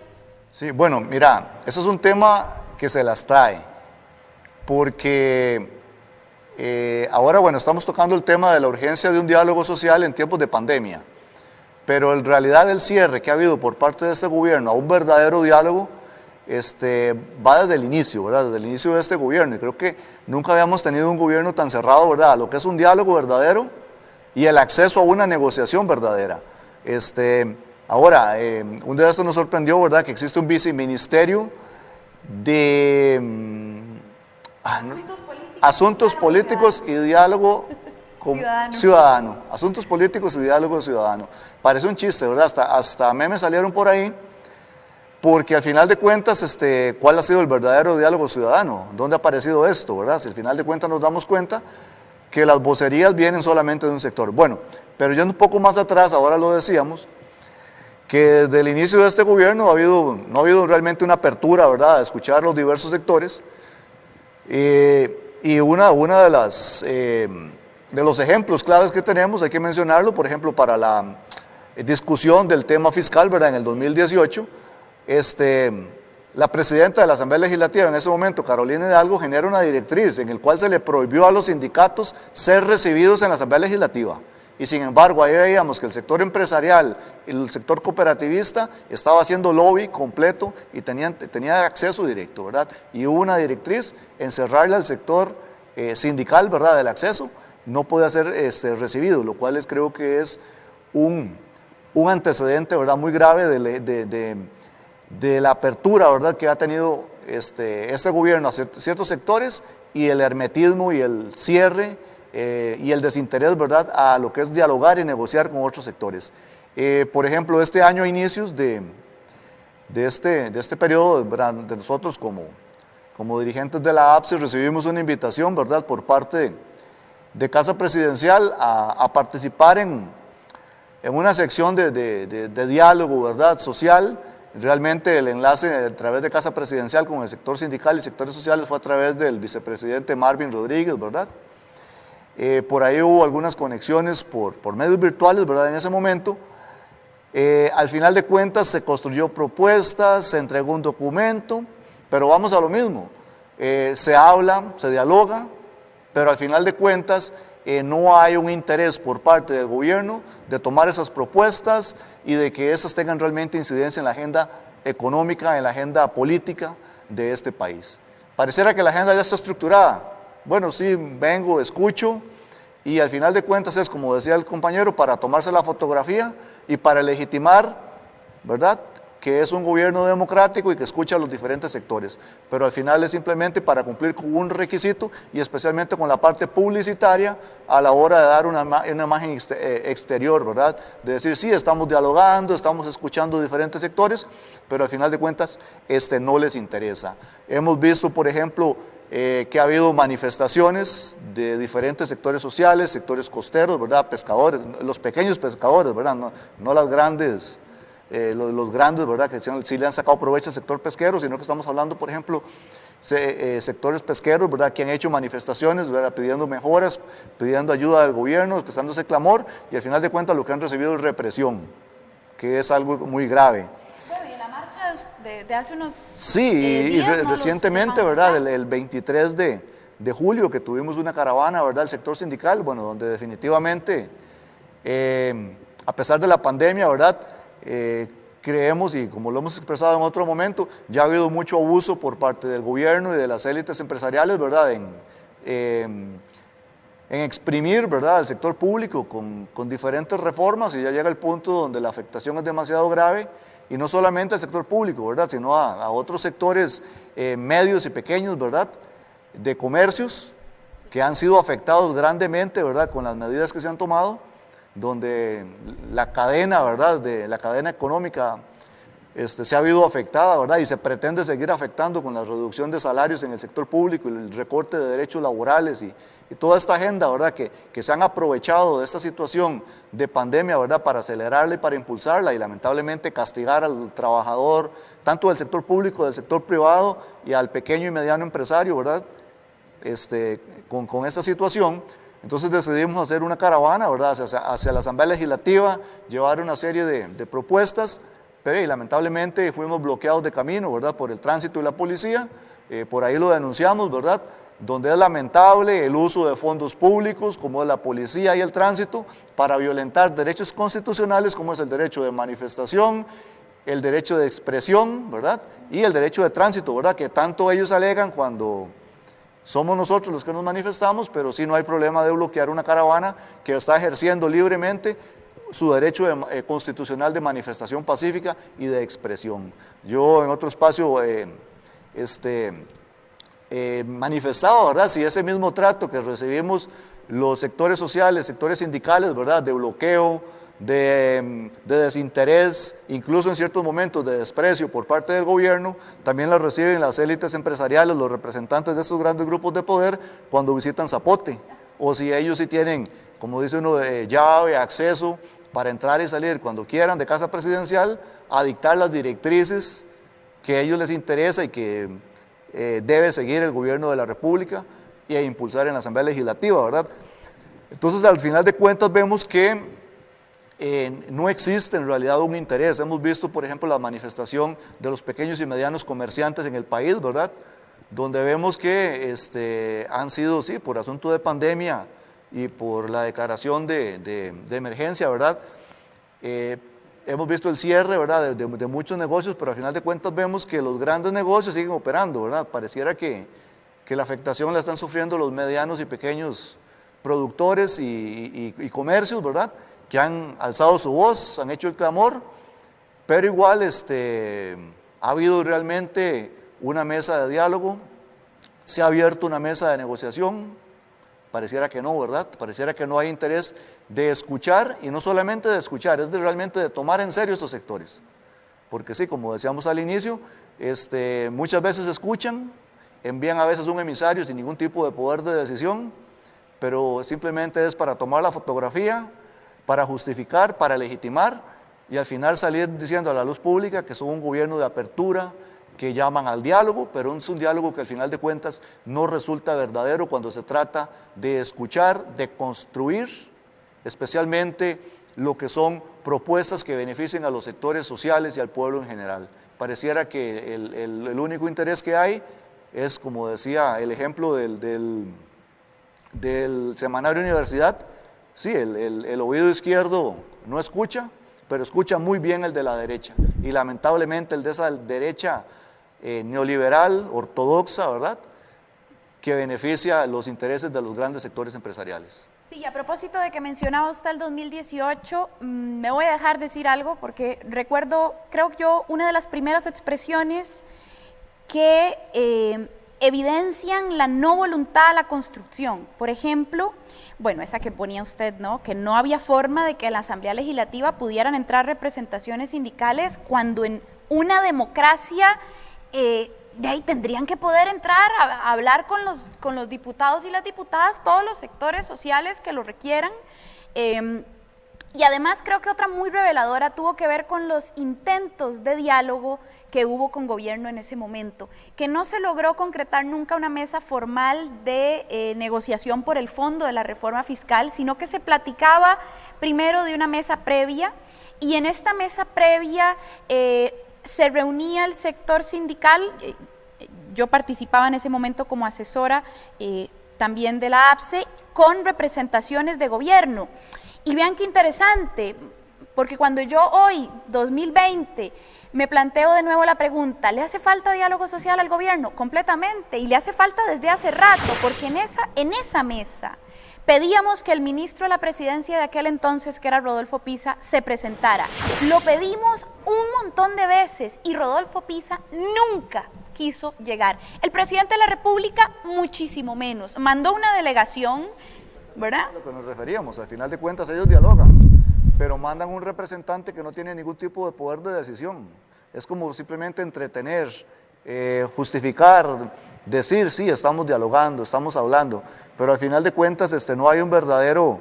Sí, bueno, mira, eso es un tema que se las trae, porque ahora, bueno, estamos tocando el tema de la urgencia de un diálogo social en tiempos de pandemia, pero en realidad el cierre que ha habido por parte de este gobierno a un verdadero diálogo va desde el inicio, ¿verdad? Desde el inicio de este gobierno, y creo que nunca habíamos tenido un gobierno tan cerrado, ¿verdad?, lo que es un diálogo verdadero y el acceso a una negociación verdadera. Ahora, un día esto nos sorprendió, ¿verdad?, que existe un viceministerio de Asuntos políticos y diálogo ciudadano. Asuntos políticos y diálogo ciudadano. Parece un chiste, ¿verdad? Hasta memes salieron por ahí, porque al final de cuentas, ¿cuál ha sido el verdadero diálogo ciudadano? ¿Dónde ha aparecido esto, verdad? Si al final de cuentas nos damos cuenta que las vocerías vienen solamente de un sector. Bueno, pero yendo un poco más atrás, ahora lo decíamos, que desde el inicio de este gobierno no ha habido realmente una apertura, ¿verdad?, a escuchar los diversos sectores. Y una de los ejemplos claves que tenemos, hay que mencionarlo, por ejemplo, para la discusión del tema fiscal, ¿verdad?, en el 2018, la presidenta de la Asamblea Legislativa en ese momento, Carolina Hidalgo, genera una directriz en la cual se le prohibió a los sindicatos ser recibidos en la Asamblea Legislativa. Y sin embargo, ahí veíamos que el sector empresarial y el sector cooperativista estaba haciendo lobby completo y tenía acceso directo, ¿verdad? Y hubo una directriz en cerrarle al sector sindical, ¿verdad?, del acceso, no podía ser recibido, lo cual creo que es un antecedente, ¿verdad?, muy grave de la apertura, ¿verdad?, que ha tenido este gobierno a ciertos sectores, y el hermetismo y el cierre y el desinterés, ¿verdad?, a lo que es dialogar y negociar con otros sectores. Por ejemplo, este año a inicios de este periodo, ¿verdad?, de nosotros como como dirigentes de la APSE recibimos una invitación, ¿verdad?, por parte de Casa Presidencial a participar en una sección de diálogo, ¿verdad?, social. Realmente el enlace a través de Casa Presidencial con el sector sindical y sectores sociales fue a través del vicepresidente Marvin Rodríguez, ¿verdad? Por ahí hubo algunas conexiones por medios virtuales, ¿verdad?, en ese momento. Al final de cuentas se construyó propuestas, se entregó un documento, pero vamos a lo mismo, se habla, se dialoga, pero al final de cuentas no hay un interés por parte del gobierno de tomar esas propuestas y de que esas tengan realmente incidencia en la agenda económica, en la agenda política de este país. Pareciera que la agenda ya está estructurada. Bueno, sí, vengo, escucho y al final de cuentas es, como decía el compañero, para tomarse la fotografía y para legitimar, ¿verdad?, que es un gobierno democrático y que escucha a los diferentes sectores, pero al final es simplemente para cumplir con un requisito y especialmente con la parte publicitaria a la hora de dar una imagen exterior, ¿verdad? De decir, sí, estamos dialogando, estamos escuchando diferentes sectores, pero al final de cuentas no les interesa. Hemos visto, por ejemplo, que ha habido manifestaciones de diferentes sectores sociales, sectores costeros, ¿verdad?, pescadores, los pequeños pescadores, ¿verdad?, no las grandes... los grandes, ¿verdad?, que sí le han sacado provecho al sector pesquero, sino que estamos hablando, por ejemplo, sectores pesqueros, ¿verdad?, que han hecho manifestaciones, ¿verdad?, pidiendo mejoras, pidiendo ayuda del gobierno, expresando ese clamor, y al final de cuentas lo que han recibido es represión, que es algo muy grave. Bueno, y la marcha de hace unos sí, días, ¿no?, recientemente, ¿verdad?, el 23 de julio, que tuvimos una caravana, ¿verdad?, del sector sindical, bueno, donde definitivamente, a pesar de la pandemia, ¿verdad?, creemos, y como lo hemos expresado en otro momento, ya ha habido mucho abuso por parte del gobierno y de las élites empresariales, ¿verdad?, en exprimir, ¿verdad?, al sector público con diferentes reformas, y ya llega el punto donde la afectación es demasiado grave, y no solamente al sector público, ¿verdad?, sino a otros sectores medios y pequeños, ¿verdad?, de comercios que han sido afectados grandemente, ¿verdad?, con las medidas que se han tomado, donde la cadena, ¿verdad?, de la cadena económica se ha visto afectada, ¿verdad?, y se pretende seguir afectando con la reducción de salarios en el sector público y el recorte de derechos laborales y toda esta agenda, ¿verdad?, que se han aprovechado de esta situación de pandemia, ¿verdad?, para acelerarla y para impulsarla y lamentablemente castigar al trabajador, tanto del sector público, del sector privado y al pequeño y mediano empresario, ¿verdad?, con esta situación. Entonces decidimos hacer una caravana, ¿verdad?, hacia la Asamblea Legislativa, llevar una serie de propuestas, pero lamentablemente fuimos bloqueados de camino, ¿verdad?, por el tránsito y la policía. Por ahí lo denunciamos, ¿verdad?, donde es lamentable el uso de fondos públicos, como es la policía y el tránsito, para violentar derechos constitucionales, como es el derecho de manifestación, el derecho de expresión, ¿verdad?, y el derecho de tránsito, ¿verdad?, que tanto ellos alegan cuando somos nosotros los que nos manifestamos, pero sí no hay problema de bloquear una caravana que está ejerciendo libremente su derecho constitucional de manifestación pacífica y de expresión. Yo en otro espacio manifestaba, ¿verdad?, si ese mismo trato que recibimos los sectores sociales, sectores sindicales, ¿verdad?, de bloqueo, de desinterés, incluso en ciertos momentos de desprecio por parte del gobierno, también la reciben las élites empresariales, los representantes de esos grandes grupos de poder cuando visitan Zapote, o si ellos sí tienen, como dice uno, llave, acceso para entrar y salir cuando quieran de Casa Presidencial a dictar las directrices que a ellos les interesa y que debe seguir el gobierno de la República y a impulsar en la Asamblea Legislativa, ¿verdad? Entonces, al final de cuentas vemos que no existe en realidad un interés. Hemos visto, por ejemplo, la manifestación de los pequeños y medianos comerciantes en el país, ¿verdad?, donde vemos que han sido, sí, por asunto de pandemia y por la declaración de emergencia, ¿verdad?, hemos visto el cierre, ¿verdad?, de muchos negocios, pero al final de cuentas vemos que los grandes negocios siguen operando, ¿verdad? Pareciera que la afectación la están sufriendo los medianos y pequeños productores y comercios, ¿verdad?, que han alzado su voz, han hecho el clamor, pero igual ha habido realmente una mesa de diálogo, se ha abierto una mesa de negociación, pareciera que no, ¿verdad? Pareciera que no hay interés de escuchar, y no solamente de escuchar, es realmente de tomar en serio estos sectores, porque sí, como decíamos al inicio, muchas veces escuchan envían a veces un emisario sin ningún tipo de poder de decisión, pero simplemente es para tomar la fotografía, para justificar, para legitimar y al final salir diciendo a la luz pública que son un gobierno de apertura, que llaman al diálogo, pero es un diálogo que al final de cuentas no resulta verdadero cuando se trata de escuchar, de construir, especialmente lo que son propuestas que beneficien a los sectores sociales y al pueblo en general. Pareciera que el único interés que hay es, como decía el ejemplo del semanario Universidad, sí, el oído izquierdo no escucha, pero escucha muy bien el de la derecha, y lamentablemente el de esa derecha neoliberal, ortodoxa, ¿verdad?, que beneficia los intereses de los grandes sectores empresariales. Sí, a propósito de que mencionaba usted el 2018, me voy a dejar decir algo porque recuerdo, creo yo, una de las primeras expresiones que evidencian la no voluntad a la construcción. Por ejemplo, bueno, esa que ponía usted, ¿no?, que no había forma de que en la Asamblea Legislativa pudieran entrar representaciones sindicales cuando en una democracia de ahí tendrían que poder entrar a hablar con los diputados y las diputadas, todos los sectores sociales que lo requieran. Y además creo que otra muy reveladora tuvo que ver con los intentos de diálogo que hubo con gobierno en ese momento, que no se logró concretar nunca una mesa formal de negociación por el fondo de la reforma fiscal, sino que se platicaba primero de una mesa previa, y en esta mesa previa se reunía el sector sindical. Yo participaba en ese momento como asesora también de la APSE, con representaciones de gobierno. Y vean qué interesante, porque cuando yo hoy, 2020, me planteo de nuevo la pregunta, ¿le hace falta diálogo social al gobierno? Completamente, y le hace falta desde hace rato, porque en esa mesa pedíamos que el ministro de la presidencia de aquel entonces, que era Rodolfo Pisa, se presentara. Lo pedimos un montón de veces y Rodolfo Pisa nunca quiso llegar. El presidente de la República muchísimo menos. Mandó una delegación, ¿verdad? A lo que nos referíamos, al final de cuentas ellos dialogan, pero mandan un representante que no tiene ningún tipo de poder de decisión. Es como simplemente entretener, justificar, decir, sí, estamos dialogando, estamos hablando, pero al final de cuentas no hay un verdadero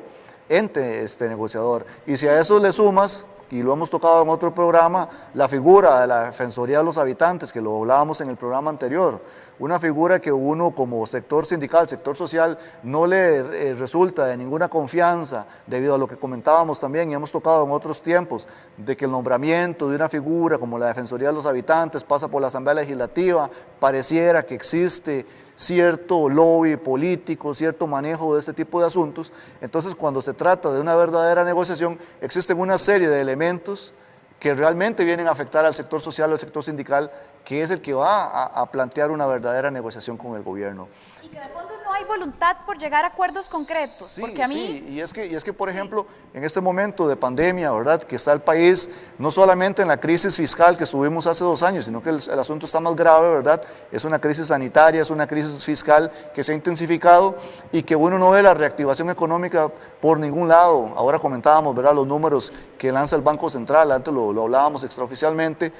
ente negociador. Y si a eso le sumas, y lo hemos tocado en otro programa, la figura de la Defensoría de los Habitantes, que lo hablábamos en el programa anterior, una figura que uno como sector sindical, sector social, no le resulta de ninguna confianza, debido a lo que comentábamos también y hemos tocado en otros tiempos, de que el nombramiento de una figura como la Defensoría de los Habitantes pasa por la Asamblea Legislativa, pareciera que existe cierto lobby político, cierto manejo de este tipo de asuntos. Entonces, cuando se trata de una verdadera negociación, existen una serie de elementos que realmente vienen a afectar al sector social o al sector sindical, que es el que va a plantear una verdadera negociación con el gobierno. Y que de fondo no hay voluntad por llegar a acuerdos concretos. Sí, porque a mí... sí, y es que, por ejemplo, en este momento de pandemia, ¿verdad?, que está el país, no solamente en la crisis fiscal que estuvimos hace 2 años, sino que el asunto está más grave, ¿verdad?, es una crisis sanitaria, es una crisis fiscal que se ha intensificado y que uno no ve la reactivación económica por ningún lado. Ahora comentábamos, ¿verdad?, los números que lanza el Banco Central, antes lo hablábamos extraoficialmente,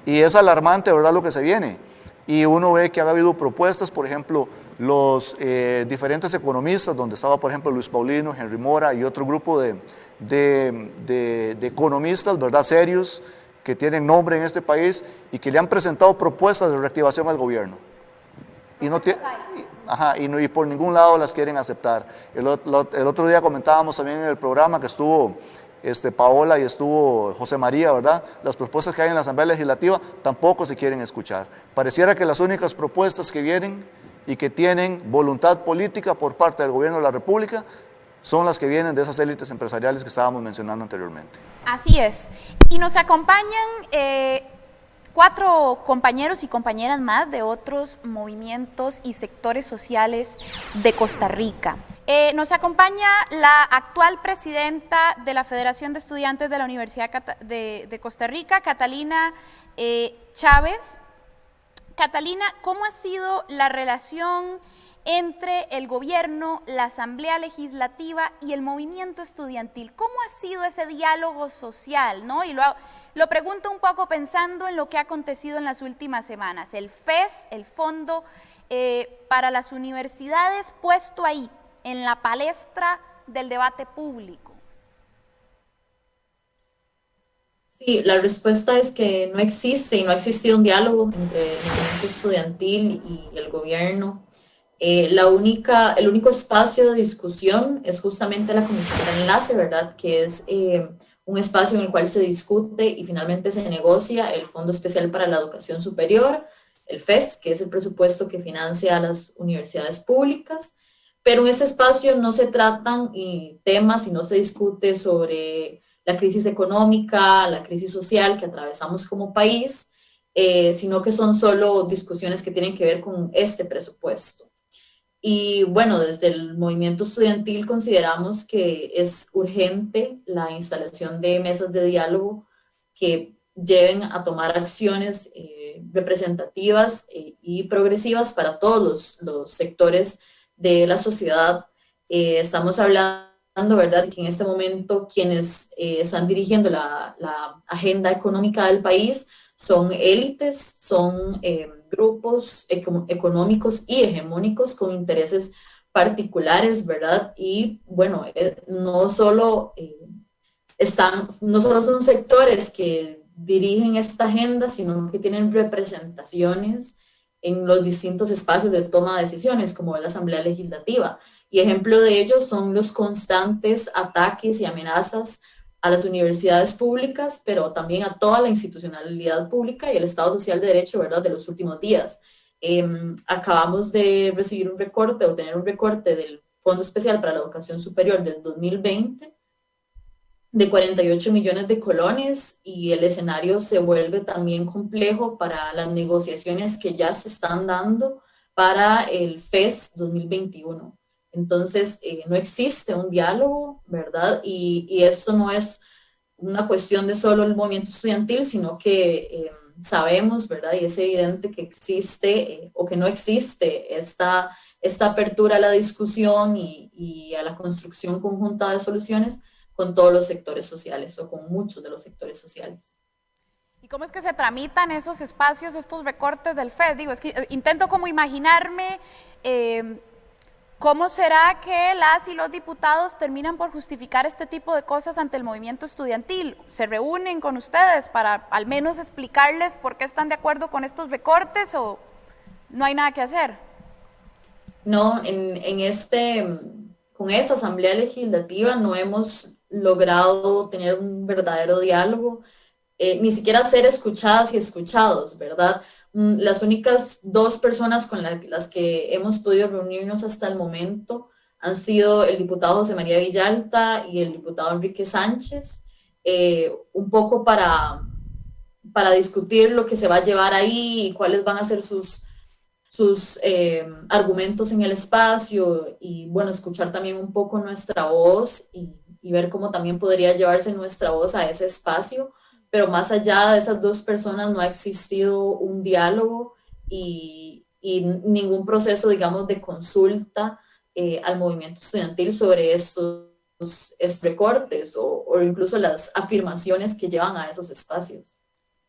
y es alarmante, ¿verdad?, lo que se viene. Y uno ve que ha habido propuestas, por ejemplo, los diferentes economistas, donde estaba, por ejemplo, Luis Paulino, Henry Mora y otro grupo de economistas, ¿verdad?, serios, que tienen nombre en este país y que le han presentado propuestas de reactivación al gobierno. Y, y por ningún lado las quieren aceptar. El otro día comentábamos también en el programa que estuvo Paola y estuvo José María, ¿verdad? Las propuestas que hay en la Asamblea Legislativa tampoco se quieren escuchar. Pareciera que las únicas propuestas que vienen y que tienen voluntad política por parte del gobierno de la República son las que vienen de esas élites empresariales que estábamos mencionando anteriormente. Así es. Y nos acompañan 4 compañeros y compañeras más de otros movimientos y sectores sociales de Costa Rica. Nos acompaña la actual presidenta de la Federación de Estudiantes de la Universidad de Costa Rica, Catalina Chávez. Catalina, ¿cómo ha sido la relación entre el gobierno, la Asamblea Legislativa y el movimiento estudiantil? ¿Cómo ha sido ese diálogo social, ¿no? Y Lo pregunto un poco pensando en lo que ha acontecido en las últimas semanas. El FES, el Fondo para las Universidades, puesto ahí, en la palestra del debate público. Sí, la respuesta es que no existe y no ha existido un diálogo entre el movimiento estudiantil y el gobierno. El único espacio de discusión es justamente la Comisión de Enlace, ¿verdad? Que es un espacio en el cual se discute y finalmente se negocia el Fondo Especial para la Educación Superior, el FES, que es el presupuesto que financia a las universidades públicas, pero en ese espacio no se tratan temas y no se discute sobre la crisis económica, la crisis social que atravesamos como país, sino que son solo discusiones que tienen que ver con este presupuesto. Y bueno, desde el movimiento estudiantil consideramos que es urgente la instalación de mesas de diálogo que lleven a tomar acciones representativas y progresivas para todos los sectores de la sociedad. Estamos hablando, ¿verdad?, que en este momento quienes están dirigiendo la agenda económica del país son élites, son grupos económicos y hegemónicos con intereses particulares, ¿verdad? Y bueno, no solo son sectores que dirigen esta agenda, sino que tienen representaciones en los distintos espacios de toma de decisiones, como la Asamblea Legislativa. Y ejemplo de ello son los constantes ataques y amenazas a las universidades públicas, pero también a toda la institucionalidad pública y el Estado Social de Derecho, ¿verdad?, de los últimos días. Acabamos de recibir un recorte o tener un recorte del Fondo Especial para la Educación Superior del 2020 de 48 millones de colones, y el escenario se vuelve también complejo para las negociaciones que ya se están dando para el FES 2021. Entonces, no existe un diálogo, ¿verdad? Y esto no es una cuestión de solo el movimiento estudiantil, sino que sabemos, ¿verdad? Y es evidente que existe o que no existe esta apertura a la discusión y a la construcción conjunta de soluciones con todos los sectores sociales o con muchos de los sectores sociales. ¿Y cómo es que se tramitan esos espacios, estos recortes del FES? Digo, es que intento como imaginarme ¿cómo será que las y los diputados terminan por justificar este tipo de cosas ante el movimiento estudiantil? ¿Se reúnen con ustedes para al menos explicarles por qué están de acuerdo con estos recortes o no hay nada que hacer? No, con esta Asamblea Legislativa no hemos logrado tener un verdadero diálogo, ni siquiera ser escuchadas y escuchados, ¿verdad? Las únicas dos personas con las que hemos podido reunirnos hasta el momento han sido el diputado José María Villalta y el diputado Enrique Sánchez, un poco para discutir lo que se va a llevar ahí y cuáles van a ser sus argumentos en el espacio y, bueno, escuchar también un poco nuestra voz y ver cómo también podría llevarse nuestra voz a ese espacio. Pero más allá de esas dos personas no ha existido un diálogo y ningún proceso, digamos, de consulta al movimiento estudiantil sobre estos recortes o incluso las afirmaciones que llevan a esos espacios.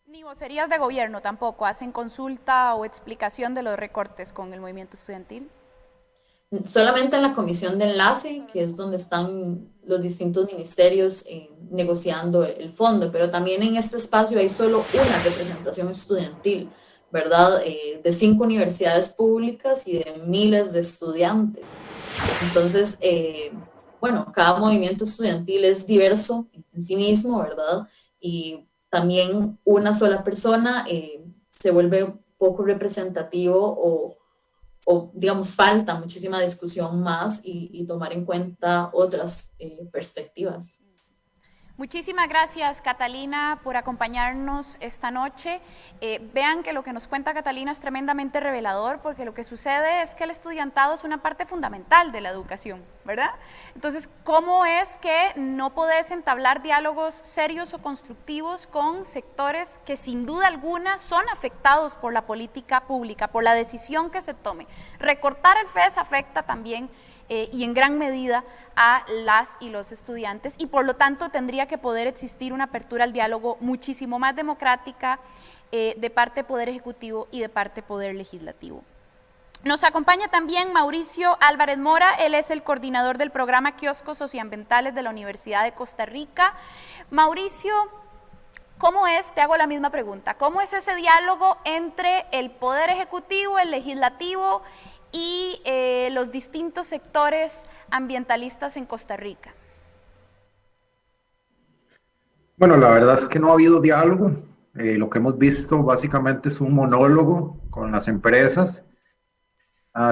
Ni vocerías de gobierno tampoco hacen consulta o explicación de los recortes con el movimiento estudiantil. Solamente en la Comisión de Enlace, que es donde están los distintos ministerios negociando el fondo, pero también en este espacio hay solo una representación estudiantil, ¿verdad? De 5 universidades públicas y de miles de estudiantes. Entonces, bueno, cada movimiento estudiantil es diverso en sí mismo, ¿verdad? Y también una sola persona se vuelve poco representativo o digamos, falta muchísima discusión más y tomar en cuenta otras perspectivas. Muchísimas gracias, Catalina, por acompañarnos esta noche. Vean que lo que nos cuenta Catalina es tremendamente revelador, porque lo que sucede es que el estudiantado es una parte fundamental de la educación, ¿verdad? Entonces, ¿cómo es que no podés entablar diálogos serios o constructivos con sectores que sin duda alguna son afectados por la política pública, por la decisión que se tome? Recortar el FES afecta también y en gran medida a las y los estudiantes, y por lo tanto tendría que poder existir una apertura al diálogo muchísimo más democrática de parte Poder Ejecutivo y de parte Poder Legislativo. Nos acompaña también Mauricio Álvarez Mora, él es el coordinador del programa Kioscos Socioambientales de la Universidad de Costa Rica. Mauricio, ¿cómo es? Te hago la misma pregunta. ¿Cómo es ese diálogo entre el Poder Ejecutivo, el Legislativo y los distintos sectores ambientalistas en Costa Rica? Bueno, la verdad es que no ha habido diálogo. Lo que hemos visto básicamente es un monólogo con las empresas,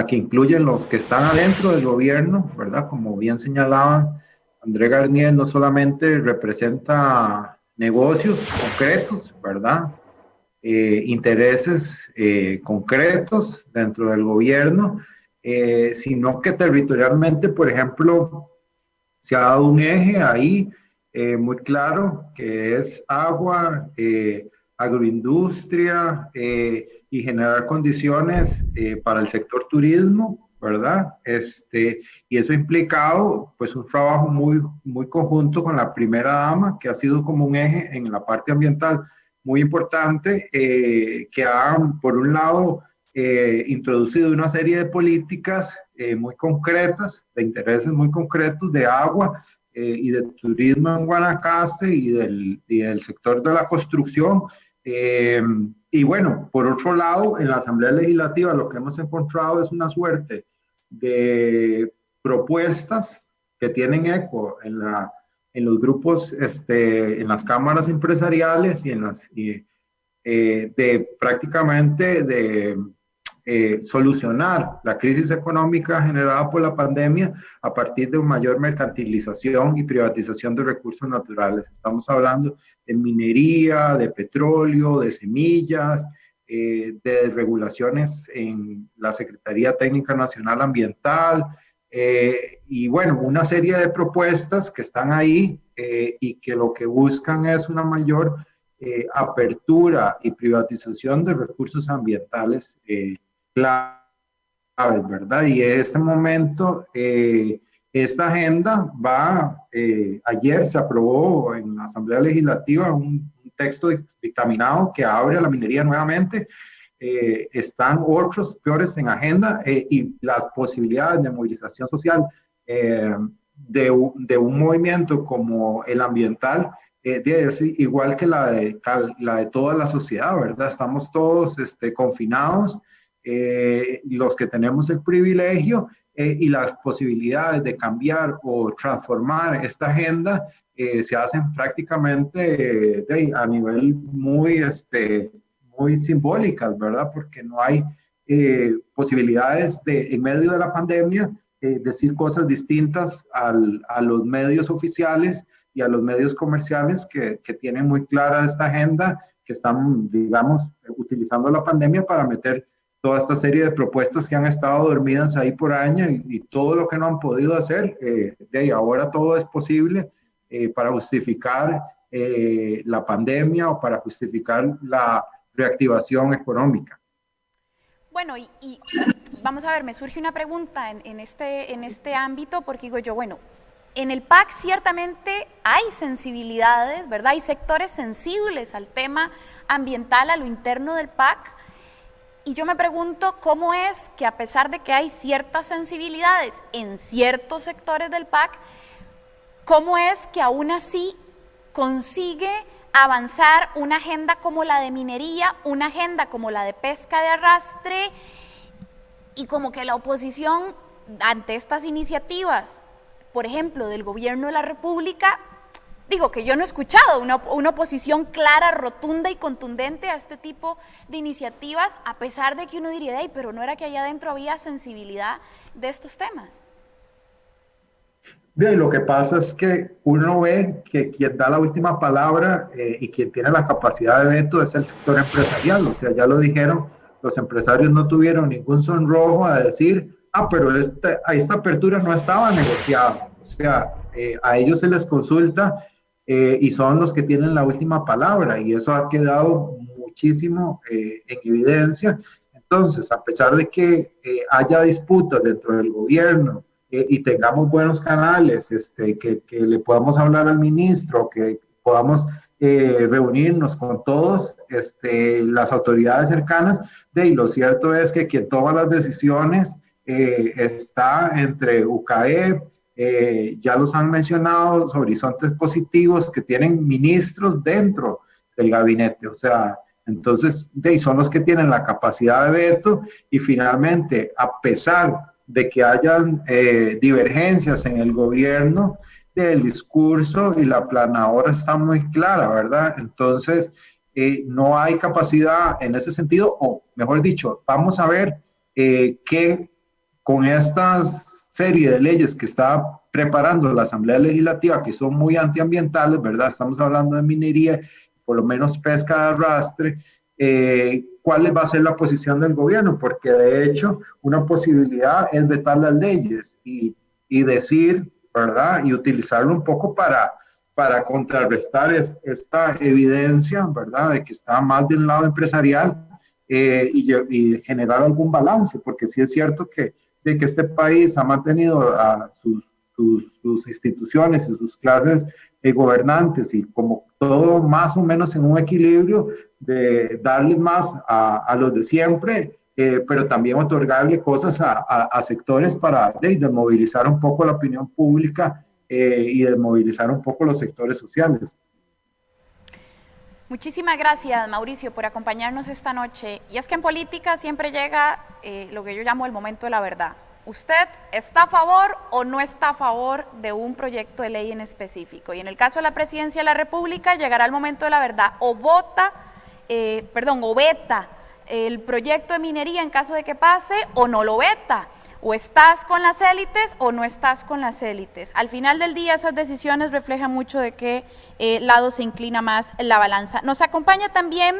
que incluyen los que están adentro del gobierno, ¿verdad? Como bien señalaba André Garnier, no solamente representa negocios concretos, ¿verdad? Intereses concretos dentro del gobierno, sino que territorialmente, por ejemplo, se ha dado un eje ahí muy claro, que es agua, agroindustria, y generar condiciones para el sector turismo, ¿verdad? Y eso ha implicado pues un trabajo muy conjunto con la primera dama, que ha sido como un eje en la parte ambiental muy importante, que ha, por un lado, introducido una serie de políticas muy concretas, de intereses muy concretos de agua y de turismo en Guanacaste y del sector de la construcción. Y bueno, por otro lado, en la Asamblea Legislativa lo que hemos encontrado es una suerte de propuestas que tienen eco en los grupos, en las cámaras empresariales y de prácticamente de solucionar la crisis económica generada por la pandemia a partir de una mayor mercantilización y privatización de recursos naturales. Estamos hablando de minería, de petróleo, de semillas, de regulaciones en la Secretaría Técnica Nacional Ambiental, y bueno, una serie de propuestas que están ahí y que lo que buscan es una mayor apertura y privatización de recursos ambientales claves, ¿verdad? Y en este momento, esta agenda ayer se aprobó en la Asamblea Legislativa un texto dictaminado que abre a la minería nuevamente. Están otros peores en agenda, y las posibilidades de movilización social de un movimiento como el ambiental es igual que la de toda la sociedad, ¿verdad? Estamos todos confinados, los que tenemos el privilegio, y las posibilidades de cambiar o transformar esta agenda se hacen prácticamente a nivel muy simbólicas, ¿verdad? Porque no hay posibilidades en medio de la pandemia, decir cosas distintas a los medios oficiales y a los medios comerciales que tienen muy clara esta agenda, que están, digamos, utilizando la pandemia para meter toda esta serie de propuestas que han estado dormidas ahí por años, y todo lo que no han podido hacer, ahora todo es posible para justificar la pandemia o para justificar la reactivación económica. Bueno, y vamos a ver, me surge una pregunta en este ámbito, porque digo yo, bueno, en el PAC ciertamente hay sensibilidades, ¿verdad? Hay sectores sensibles al tema ambiental, a lo interno del PAC, y yo me pregunto cómo es que a pesar de que hay ciertas sensibilidades en ciertos sectores del PAC, cómo es que aún así consigue avanzar una agenda como la de minería, una agenda como la de pesca de arrastre, y como que la oposición ante estas iniciativas, por ejemplo, del gobierno de la República, digo que yo no he escuchado una oposición clara, rotunda y contundente a este tipo de iniciativas, a pesar de que uno diría, hey, pero no era que allá adentro había sensibilidad de estos temas. Lo que pasa es que uno ve que quien da la última palabra y quien tiene la capacidad de veto es el sector empresarial. O sea, ya lo dijeron, los empresarios no tuvieron ningún sonrojo a decir, pero esta apertura no estaba negociada. O sea, a ellos se les consulta y son los que tienen la última palabra, y eso ha quedado muchísimo en evidencia. Entonces, a pesar de que haya disputas dentro del gobierno y tengamos buenos canales, que le podamos hablar al ministro, que podamos reunirnos con todos las autoridades cercanas, y lo cierto es que quien toma las decisiones está entre UCAEP, ya los han mencionado, los horizontes positivos que tienen ministros dentro del gabinete, o sea, entonces son los que tienen la capacidad de veto y finalmente, a pesar de que hayan divergencias en el gobierno, el discurso y la planadora está muy clara, ¿verdad? Entonces, no hay capacidad en ese sentido, o mejor dicho, vamos a ver qué con esta serie de leyes que está preparando la Asamblea Legislativa, que son muy antiambientales, ¿verdad? Estamos hablando de minería, por lo menos pesca de arrastre, ¿cuál va a ser la posición del gobierno? Porque de hecho, una posibilidad es vetar las leyes y decir, ¿verdad? Y utilizarlo un poco para contrarrestar esta evidencia, ¿verdad? De que está más del lado empresarial y generar algún balance, porque sí es cierto de que este país ha mantenido a sus instituciones y sus clases gobernantes y como todo más o menos en un equilibrio de darles más a los de siempre, pero también otorgarle cosas a sectores para movilizar un poco la opinión pública y de movilizar un poco los sectores sociales. Muchísimas gracias, Mauricio, por acompañarnos esta noche. Y es que en política siempre llega lo que yo llamo el momento de la verdad. ¿Usted está a favor o no está a favor de un proyecto de ley en específico? Y en el caso de la Presidencia de la República llegará el momento de la verdad. O veta el proyecto de minería en caso de que pase, o no lo veta. O estás con las élites o no estás con las élites. Al final del día esas decisiones reflejan mucho de qué lado se inclina más la balanza. Nos acompaña también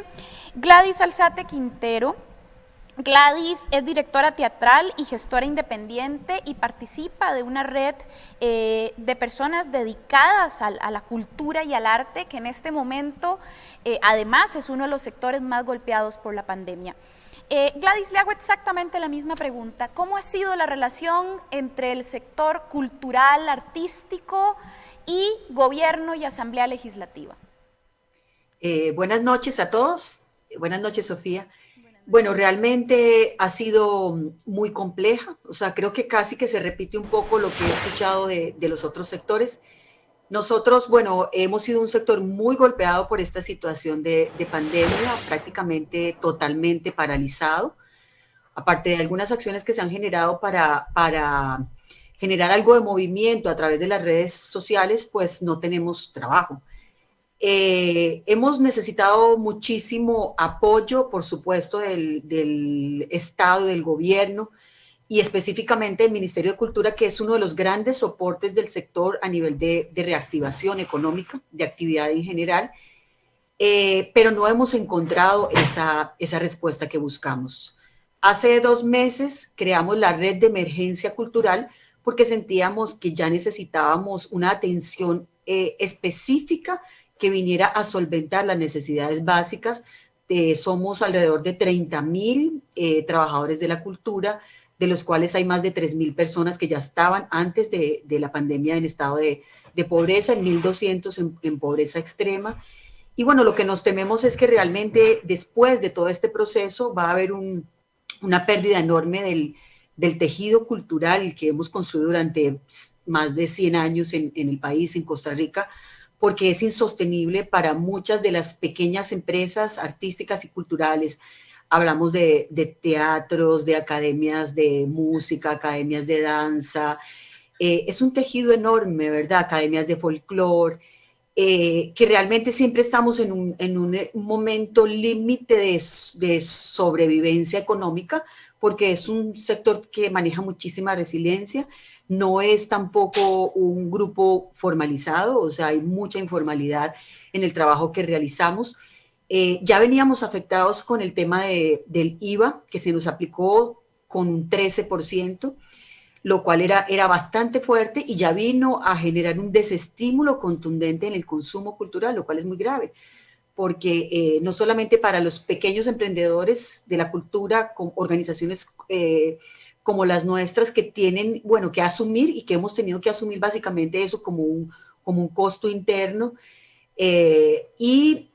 Gladys Alzate Quintero. Gladys es directora teatral y gestora independiente y participa de una red de personas dedicadas a la cultura y al arte, que en este momento además es uno de los sectores más golpeados por la pandemia. Gladys, le hago exactamente la misma pregunta. ¿Cómo ha sido la relación entre el sector cultural, artístico y gobierno y asamblea legislativa? Buenas noches a todos. Buenas noches, Sofía. Bueno, realmente ha sido muy compleja. O sea, creo que casi que se repite un poco lo que he escuchado de los otros sectores. Nosotros, bueno, hemos sido un sector muy golpeado por esta situación de pandemia, prácticamente totalmente paralizado, aparte de algunas acciones que se han generado para generar algo de movimiento a través de las redes sociales, pues no tenemos trabajo. Hemos necesitado muchísimo apoyo, por supuesto, del Estado, del gobierno, y específicamente el Ministerio de Cultura, que es uno de los grandes soportes del sector a nivel de reactivación económica, de actividad en general, pero no hemos encontrado esa respuesta que buscamos. Hace 2 meses creamos la Red de Emergencia Cultural porque sentíamos que ya necesitábamos una atención específica que viniera a solventar las necesidades básicas. Somos alrededor de 30,000 trabajadores de la cultura, de los cuales hay más de 3,000 personas que ya estaban antes de la pandemia en estado de pobreza, 1,200 en pobreza extrema. Y bueno, lo que nos tememos es que realmente después de todo este proceso va a haber una pérdida enorme del tejido cultural que hemos construido durante más de 100 años en el país, en Costa Rica, porque es insostenible para muchas de las pequeñas empresas artísticas y culturales. Hablamos de teatros, de academias de música, academias de danza. Es un tejido enorme, ¿verdad? Academias de folclore, que realmente siempre estamos en un momento límite de sobrevivencia económica, porque es un sector que maneja muchísima resiliencia. No es tampoco un grupo formalizado, o sea, hay mucha informalidad en el trabajo que realizamos. Ya veníamos afectados con el tema del IVA, que se nos aplicó con un 13%, lo cual era bastante fuerte y ya vino a generar un desestímulo contundente en el consumo cultural, lo cual es muy grave, porque no solamente para los pequeños emprendedores de la cultura, con organizaciones como las nuestras que tienen, bueno, que asumir y que hemos tenido que asumir básicamente eso como un costo interno. Y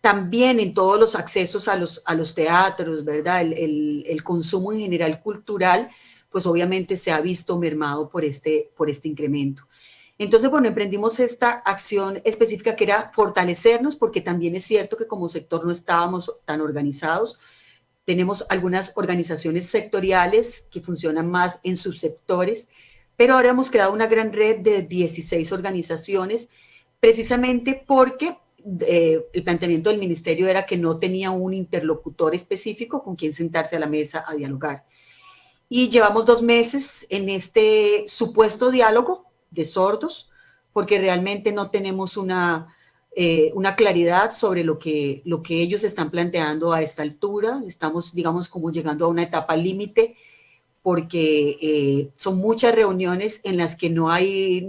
también en todos los accesos a los teatros, ¿verdad? El consumo en general cultural, pues obviamente se ha visto mermado por este incremento. Entonces, bueno, emprendimos esta acción específica que era fortalecernos, porque también es cierto que como sector no estábamos tan organizados. Tenemos algunas organizaciones sectoriales que funcionan más en subsectores, pero ahora hemos creado una gran red de 16 organizaciones, precisamente porque el planteamiento del ministerio era que no tenía un interlocutor específico con quien sentarse a la mesa a dialogar. Y llevamos 2 meses en este supuesto diálogo de sordos, porque realmente no tenemos una claridad sobre lo que ellos están planteando a esta altura. Estamos, digamos, como llegando a una etapa límite, porque son muchas reuniones en las que no hay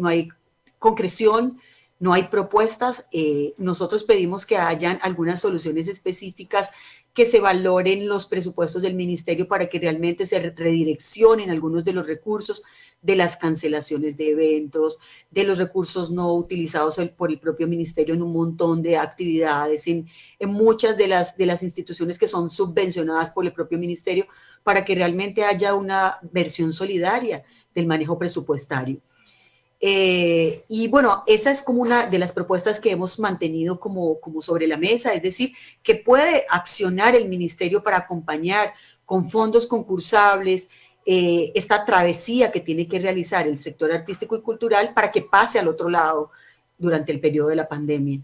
concreción, no hay propuestas. Nosotros pedimos que hayan algunas soluciones específicas, que se valoren los presupuestos del ministerio para que realmente se redireccionen algunos de los recursos de las cancelaciones de eventos, de los recursos no utilizados por el propio ministerio en un montón de actividades, en muchas de las instituciones que son subvencionadas por el propio ministerio, para que realmente haya una versión solidaria del manejo presupuestario. Y bueno, esa es como una de las propuestas que hemos mantenido como sobre la mesa, es decir, que puede accionar el ministerio para acompañar con fondos concursables esta travesía que tiene que realizar el sector artístico y cultural para que pase al otro lado durante el periodo de la pandemia.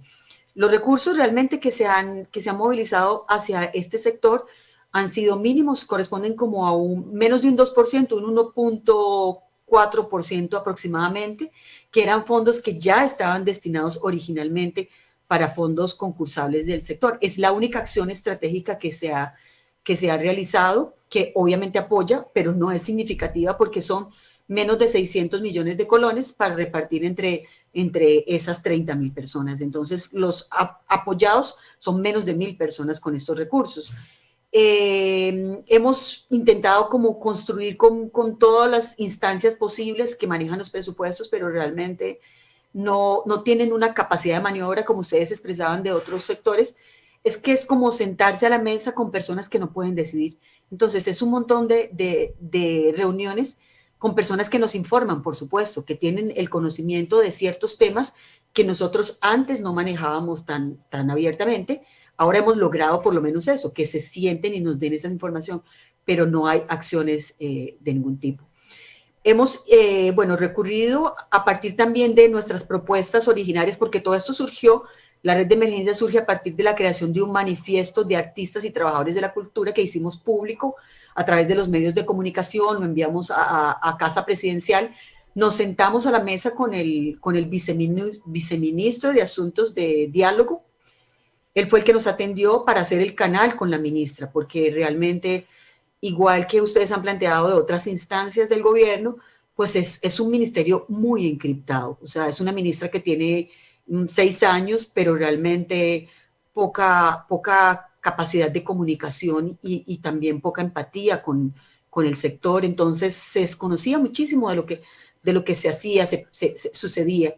Los recursos realmente que se han movilizado hacia este sector han sido mínimos, corresponden como a menos de un 2%, un 1.4% aproximadamente, que eran fondos que ya estaban destinados originalmente para fondos concursables del sector. Es la única acción estratégica que se ha realizado, que obviamente apoya, pero no es significativa porque son menos de 600 millones de colones para repartir entre esas 30.000 personas. Entonces, los apoyados son menos de 1.000 personas con estos recursos. Hemos intentado como construir con todas las instancias posibles que manejan los presupuestos, pero realmente no tienen una capacidad de maniobra, como ustedes expresaban de otros sectores. Es que es como sentarse a la mesa con personas que no pueden decidir. Entonces, es un montón de reuniones con personas que nos informan, por supuesto, que tienen el conocimiento de ciertos temas que nosotros antes no manejábamos tan abiertamente. Ahora hemos logrado por lo menos eso, que se sienten y nos den esa información, pero no hay acciones de ningún tipo. Hemos, recurrido a partir también de nuestras propuestas originarias, porque todo esto surgió. La red de emergencia surge a partir de la creación de un manifiesto de artistas y trabajadores de la cultura que hicimos público a través de los medios de comunicación, lo enviamos a Casa Presidencial, nos sentamos a la mesa con el viceministro de Asuntos de Diálogo. Él fue el que nos atendió para hacer el canal con la ministra, porque realmente, igual que ustedes han planteado de otras instancias del gobierno, pues es un ministerio muy encriptado. O sea, es una ministra que tiene 6 años, pero realmente poca capacidad de comunicación y también poca empatía con el sector. Entonces se desconocía muchísimo de lo que se hacía, sucedía.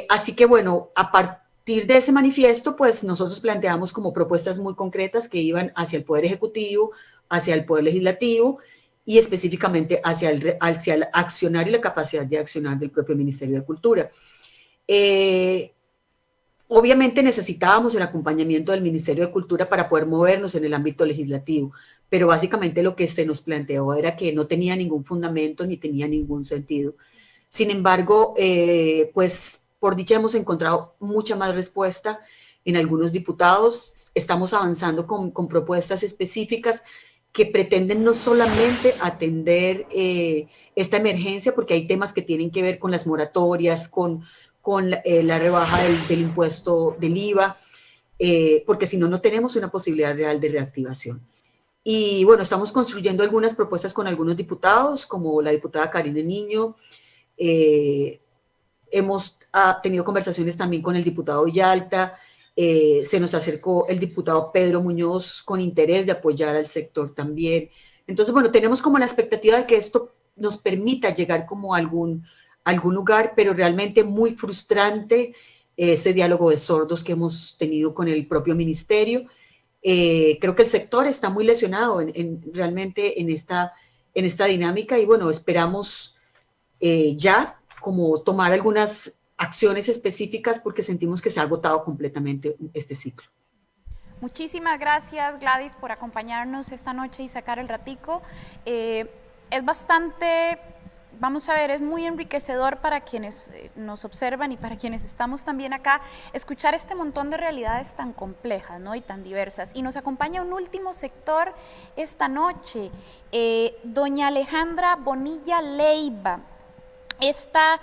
Así que bueno, a partir de ese manifiesto, pues nosotros planteamos como propuestas muy concretas que iban hacia el Poder Ejecutivo, hacia el Poder Legislativo y específicamente hacia el accionar y la capacidad de accionar del propio Ministerio de Cultura. Obviamente necesitábamos el acompañamiento del Ministerio de Cultura para poder movernos en el ámbito legislativo, pero básicamente lo que se nos planteó era que no tenía ningún fundamento ni tenía ningún sentido. Sin embargo, pues por dicha hemos encontrado mucha más respuesta en algunos diputados. Estamos avanzando con propuestas específicas que pretenden no solamente atender esta emergencia, porque hay temas que tienen que ver con las moratorias, con la rebaja del impuesto del IVA, porque si no, no tenemos una posibilidad real de reactivación. Y bueno, estamos construyendo algunas propuestas con algunos diputados, como la diputada Karine Niño. Hemos tenido conversaciones también con el diputado Villalta. Se nos acercó el diputado Pedro Muñoz con interés de apoyar al sector también Entonces, bueno, tenemos como la expectativa de que esto nos permita llegar como a algún lugar, pero realmente muy frustrante ese diálogo de sordos que hemos tenido con el propio ministerio. Creo que el sector está muy lesionado realmente en esta dinámica y bueno, esperamos ya como tomar algunas acciones específicas porque sentimos que se ha agotado completamente este ciclo. Muchísimas gracias, Gladys, por acompañarnos esta noche y sacar el ratico. Es bastante, vamos a ver, es muy enriquecedor para quienes nos observan y para quienes estamos también acá, escuchar este montón de realidades tan complejas, ¿no? Y tan diversas. Y nos acompaña un último sector esta noche, doña Alejandra Bonilla Leiva. Esta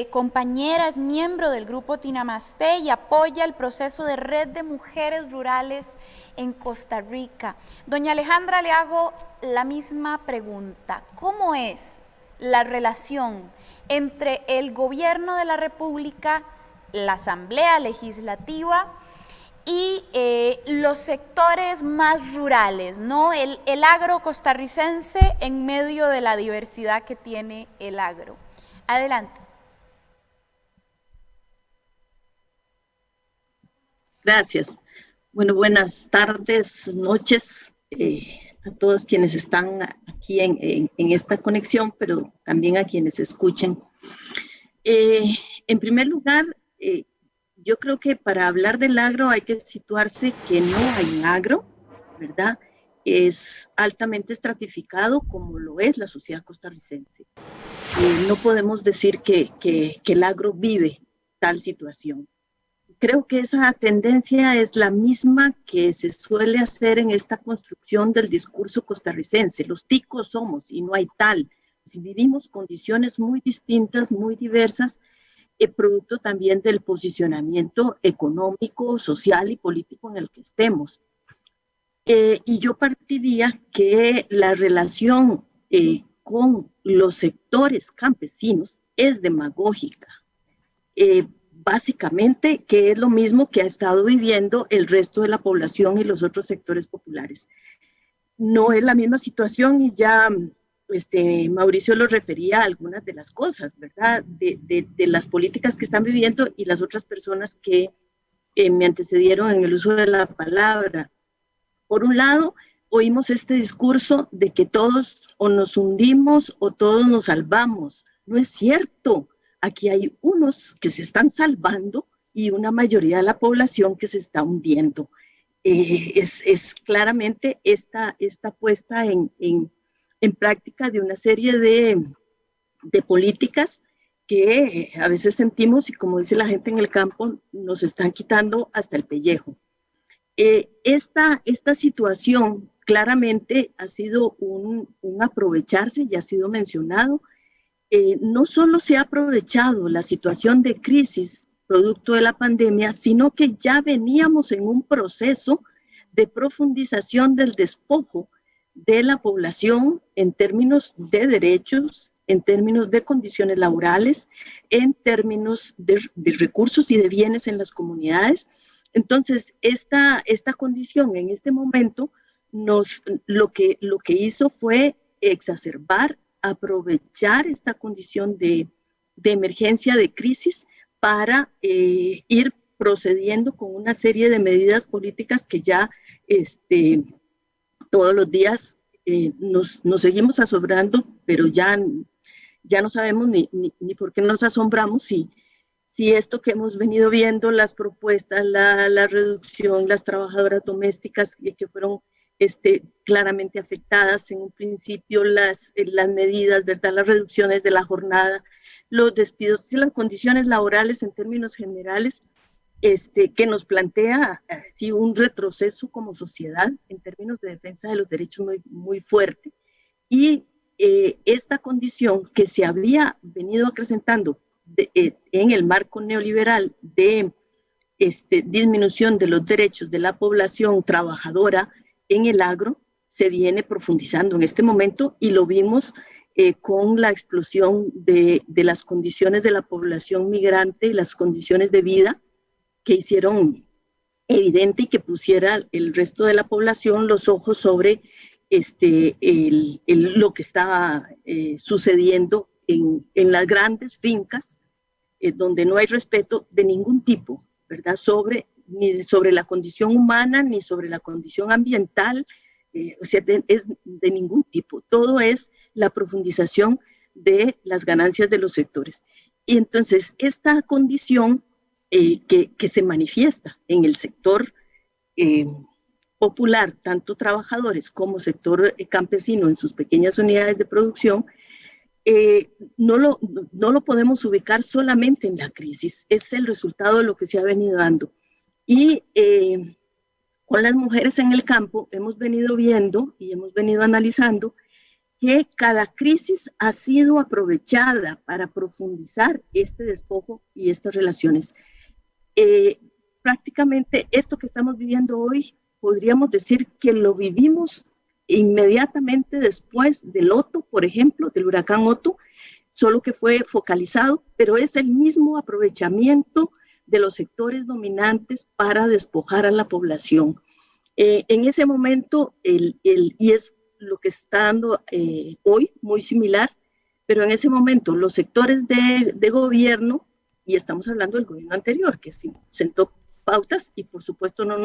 compañera es miembro del grupo Tinamastey y apoya el proceso de Red de Mujeres Rurales en Costa Rica. Doña Alejandra, le hago la misma pregunta. ¿Cómo es la relación entre el gobierno de la República, la Asamblea Legislativa y los sectores más rurales, ¿no? El agro costarricense en medio de la diversidad que tiene el agro? Adelante. Gracias. Bueno, buenas tardes, noches a todos quienes están aquí en esta conexión, pero también a quienes escuchen. En primer lugar, yo creo que para hablar del agro hay que situarse que no hay un agro, ¿verdad? Es altamente estratificado como lo es la sociedad costarricense. No podemos decir que el agro vive tal situación. Creo que esa tendencia es la misma que se suele hacer en esta construcción del discurso costarricense. Los ticos somos y no hay tal. Si vivimos condiciones muy distintas, muy diversas, producto también del posicionamiento económico, social y político en el que estemos. Y yo partiría que la relación con los sectores campesinos es demagógica. Básicamente, que es lo mismo que ha estado viviendo el resto de la población y los otros sectores populares. No es la misma situación y ya Mauricio lo refería a algunas de las cosas, ¿verdad? De las políticas que están viviendo y las otras personas que me antecedieron en el uso de la palabra. Por un lado, oímos este discurso de que todos o nos hundimos o todos nos salvamos. No es cierto. Aquí hay unos que se están salvando y una mayoría de la población que se está hundiendo. Es claramente esta puesta en práctica de una serie de políticas que a veces sentimos, y como dice la gente en el campo, nos están quitando hasta el pellejo. Esta situación claramente ha sido un aprovecharse, ya ha sido mencionado. No solo se ha aprovechado la situación de crisis producto de la pandemia, sino que ya veníamos en un proceso de profundización del despojo de la población en términos de derechos, en términos de condiciones laborales, en términos de recursos y de bienes en las comunidades. Entonces, esta condición en este momento lo que hizo fue exacerbar, aprovechar esta condición de emergencia, de crisis, para ir procediendo con una serie de medidas políticas que ya todos los días nos seguimos asombrando, pero ya no sabemos ni por qué nos asombramos si esto que hemos venido viendo, las propuestas, la reducción, las trabajadoras domésticas que fueron claramente afectadas en un principio, las medidas, ¿verdad? Las reducciones de la jornada, los despidos y las condiciones laborales en términos generales, que nos plantea sí, un retroceso como sociedad en términos de defensa de los derechos muy, muy fuerte. Y esta condición que se había venido acrecentando en el marco neoliberal de disminución de los derechos de la población trabajadora en el agro, se viene profundizando en este momento y lo vimos con la explosión de las condiciones de la población migrante y las condiciones de vida que hicieron evidente y que pusiera el resto de la población los ojos sobre lo que está sucediendo en las grandes fincas, donde no hay respeto de ningún tipo, ¿verdad? Ni sobre la condición humana, ni sobre la condición ambiental, o sea, es de ningún tipo. Todo es la profundización de las ganancias de los sectores. Y entonces, esta condición que se manifiesta en el sector popular, tanto trabajadores como sector campesino en sus pequeñas unidades de producción, no lo podemos ubicar solamente en la crisis, es el resultado de lo que se ha venido dando. Y con las mujeres en el campo hemos venido viendo y hemos venido analizando que cada crisis ha sido aprovechada para profundizar este despojo y estas relaciones. Prácticamente esto que estamos viviendo hoy, podríamos decir que lo vivimos inmediatamente después del Otto, por ejemplo, del huracán Otto, solo que fue focalizado, pero es el mismo aprovechamiento de los sectores dominantes para despojar a la población. En ese momento, y es lo que está dando hoy, muy similar, pero en ese momento los sectores de gobierno, y estamos hablando del gobierno anterior, que sentó pautas y por supuesto no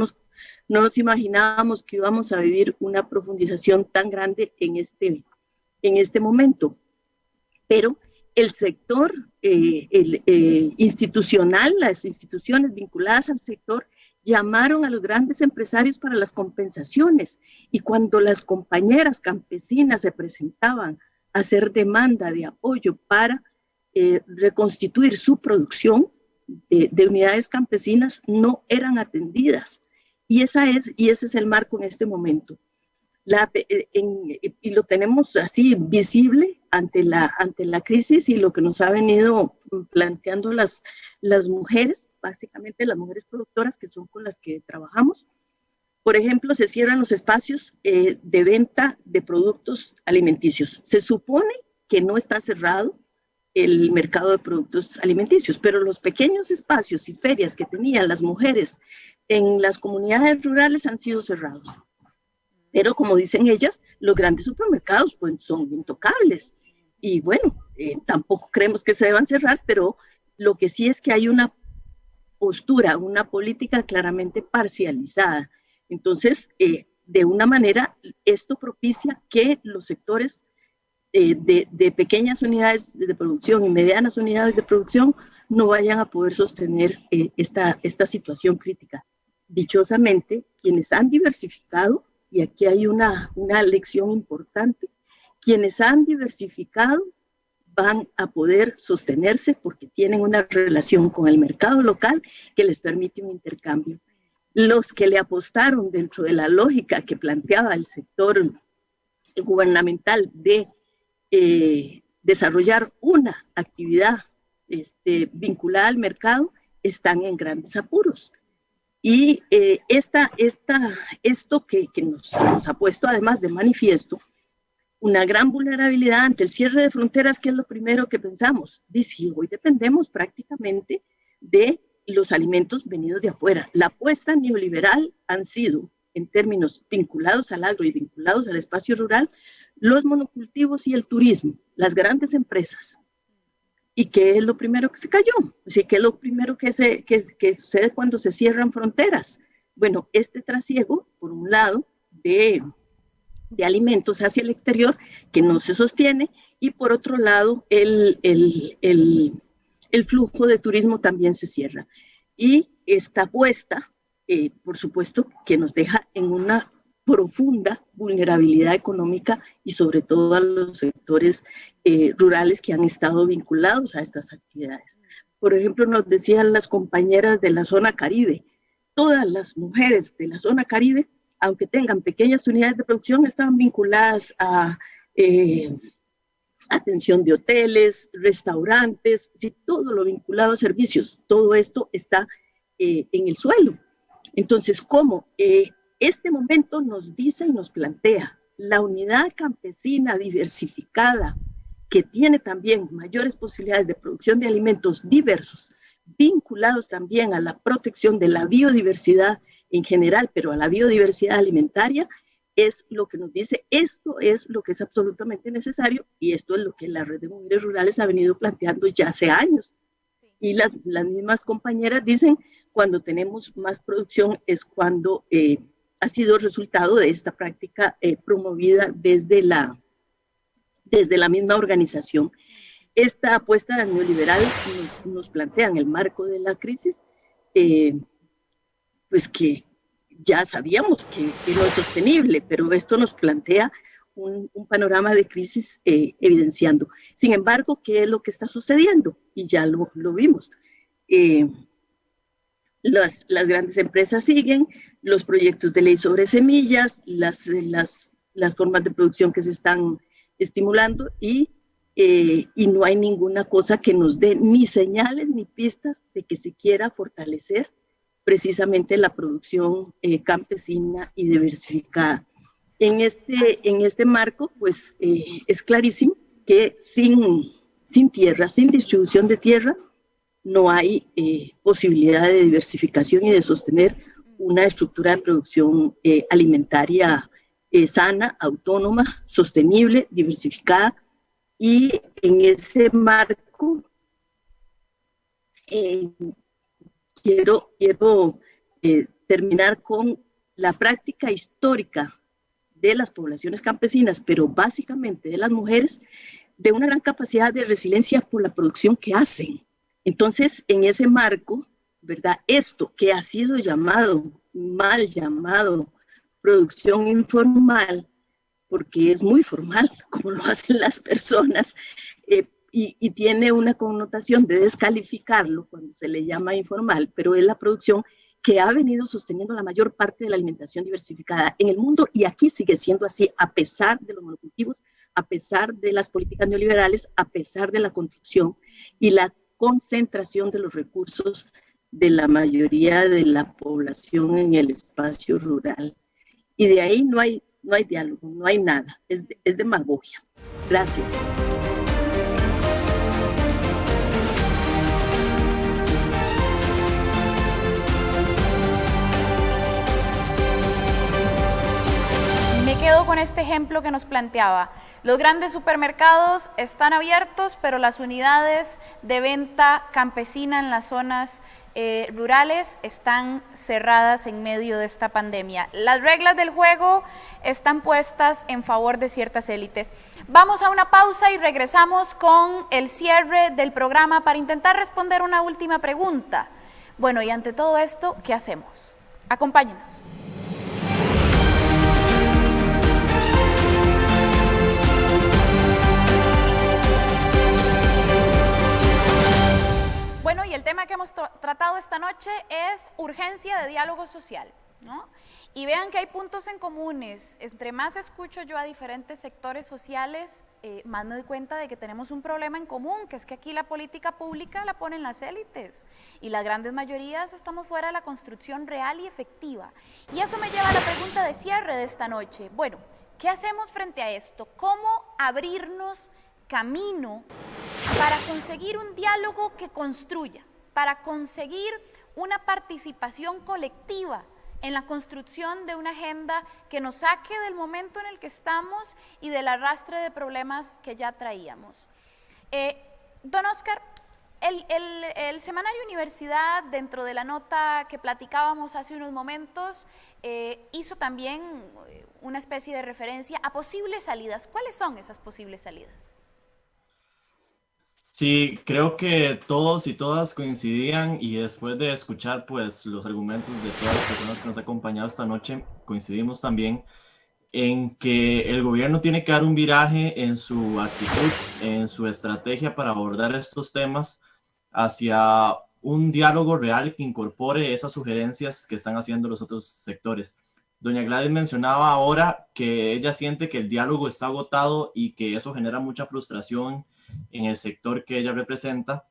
nos imaginábamos que íbamos a vivir una profundización tan grande en este momento. Pero el sector institucional, las instituciones vinculadas al sector, llamaron a los grandes empresarios para las compensaciones, y cuando las compañeras campesinas se presentaban a hacer demanda de apoyo para reconstituir su producción de unidades campesinas, no eran atendidas. Y ese es el marco en este momento. Y lo tenemos así visible ante la crisis y lo que nos ha venido planteando las mujeres, básicamente las mujeres productoras, que son con las que trabajamos. Por ejemplo, se cierran los espacios de venta de productos alimenticios. Se supone que no está cerrado el mercado de productos alimenticios, pero los pequeños espacios y ferias que tenían las mujeres en las comunidades rurales han sido cerrados. Pero como dicen ellas, los grandes supermercados pues, son intocables. Y bueno, tampoco creemos que se deban cerrar, pero lo que sí es que hay una postura, una política claramente parcializada. Entonces, de una manera, esto propicia que los sectores de pequeñas unidades de producción y medianas unidades de producción no vayan a poder sostener esta situación crítica. Dichosamente, quienes han diversificado, y aquí hay una lección importante, quienes han diversificado van a poder sostenerse porque tienen una relación con el mercado local que les permite un intercambio. Los que le apostaron dentro de la lógica que planteaba el sector gubernamental de desarrollar una actividad vinculada al mercado, están en grandes apuros. Y esto que nos ha puesto además de manifiesto una gran vulnerabilidad ante el cierre de fronteras, que es lo primero que pensamos. Dice, hoy dependemos prácticamente de los alimentos venidos de afuera. La apuesta neoliberal han sido, en términos vinculados al agro y vinculados al espacio rural, los monocultivos y el turismo, las grandes empresas. ¿Y qué es lo primero que se cayó? O sea, ¿qué es lo primero que sucede cuando se cierran fronteras? Bueno, este trasiego, por un lado, de alimentos hacia el exterior, que no se sostiene, y por otro lado, el flujo de turismo también se cierra. Y esta apuesta, por supuesto, que nos deja en una profunda vulnerabilidad económica y sobre todo a los sectores rurales que han estado vinculados a estas actividades. Por ejemplo, nos decían las compañeras de la zona Caribe, todas las mujeres de la zona Caribe, aunque tengan pequeñas unidades de producción, estaban vinculadas a atención de hoteles, restaurantes, sí, todo lo vinculado a servicios, todo esto está en el suelo. Entonces, ¿cómo? Este momento nos dice y nos plantea la unidad campesina diversificada, que tiene también mayores posibilidades de producción de alimentos diversos, vinculados también a la protección de la biodiversidad en general, pero a la biodiversidad alimentaria, es lo que nos dice, esto es lo que es absolutamente necesario y esto es lo que la Red de Mujeres Rurales ha venido planteando ya hace años. Y las mismas compañeras dicen, cuando tenemos más producción es cuando ha sido resultado de esta práctica promovida desde la misma organización. Esta apuesta neoliberal nos plantea en el marco de la crisis, pues que ya sabíamos que no es sostenible, pero esto nos plantea un panorama de crisis evidenciando. Sin embargo, ¿qué es lo que está sucediendo? Y ya lo vimos. Las grandes empresas siguen, los proyectos de ley sobre semillas, las formas de producción que se están estimulando y no hay ninguna cosa que nos dé ni señales ni pistas de que se quiera fortalecer precisamente la producción campesina y diversificada. En este marco, pues es clarísimo que sin tierra, sin distribución de tierra, no hay posibilidad de diversificación y de sostener una estructura de producción alimentaria sana, autónoma, sostenible, diversificada. Y en ese marco quiero terminar con la práctica histórica de las poblaciones campesinas, pero básicamente de las mujeres, de una gran capacidad de resiliencia por la producción que hacen. Entonces, en ese marco, ¿verdad? Esto que ha sido mal llamado producción informal, porque es muy formal, como lo hacen las personas, y tiene una connotación de descalificarlo cuando se le llama informal, pero es la producción que ha venido sosteniendo la mayor parte de la alimentación diversificada en el mundo, y aquí sigue siendo así, a pesar de los monocultivos, a pesar de las políticas neoliberales, a pesar de la construcción y la concentración de los recursos de la mayoría de la población en el espacio rural. Y de ahí no hay diálogo, no hay nada, es demagogia. Gracias. Me quedo con este ejemplo que nos planteaba. Los grandes supermercados están abiertos, pero las unidades de venta campesina en las zonas rurales están cerradas en medio de esta pandemia. Las reglas del juego están puestas en favor de ciertas élites. Vamos a una pausa y regresamos con el cierre del programa para intentar responder una última pregunta. Bueno, y ante todo esto, ¿qué hacemos? Acompáñenos. Bueno, y el tema que hemos tratado esta noche es urgencia de diálogo social, ¿no? Y vean que hay puntos en comunes. Entre más escucho yo a diferentes sectores sociales, más me doy cuenta de que tenemos un problema en común, que es que aquí la política pública la ponen las élites y las grandes mayorías estamos fuera de la construcción real y efectiva. Y eso me lleva a la pregunta de cierre de esta noche. Bueno, ¿qué hacemos frente a esto? ¿Cómo abrirnos camino para conseguir un diálogo que construya, para conseguir una participación colectiva en la construcción de una agenda que nos saque del momento en el que estamos y del arrastre de problemas que ya traíamos? Don Oscar, el semanario Universidad, dentro de la nota que platicábamos hace unos momentos, hizo también una especie de referencia a posibles salidas. ¿Cuáles son esas posibles salidas? Sí, creo que todos y todas coincidían, y después de escuchar pues los argumentos de todas las personas que nos han acompañado esta noche, coincidimos también en que el gobierno tiene que dar un viraje en su actitud, en su estrategia para abordar estos temas hacia un diálogo real que incorpore esas sugerencias que están haciendo los otros sectores. Doña Gladys mencionaba ahora que ella siente que el diálogo está agotado y que eso genera mucha frustración en el sector que ella representa,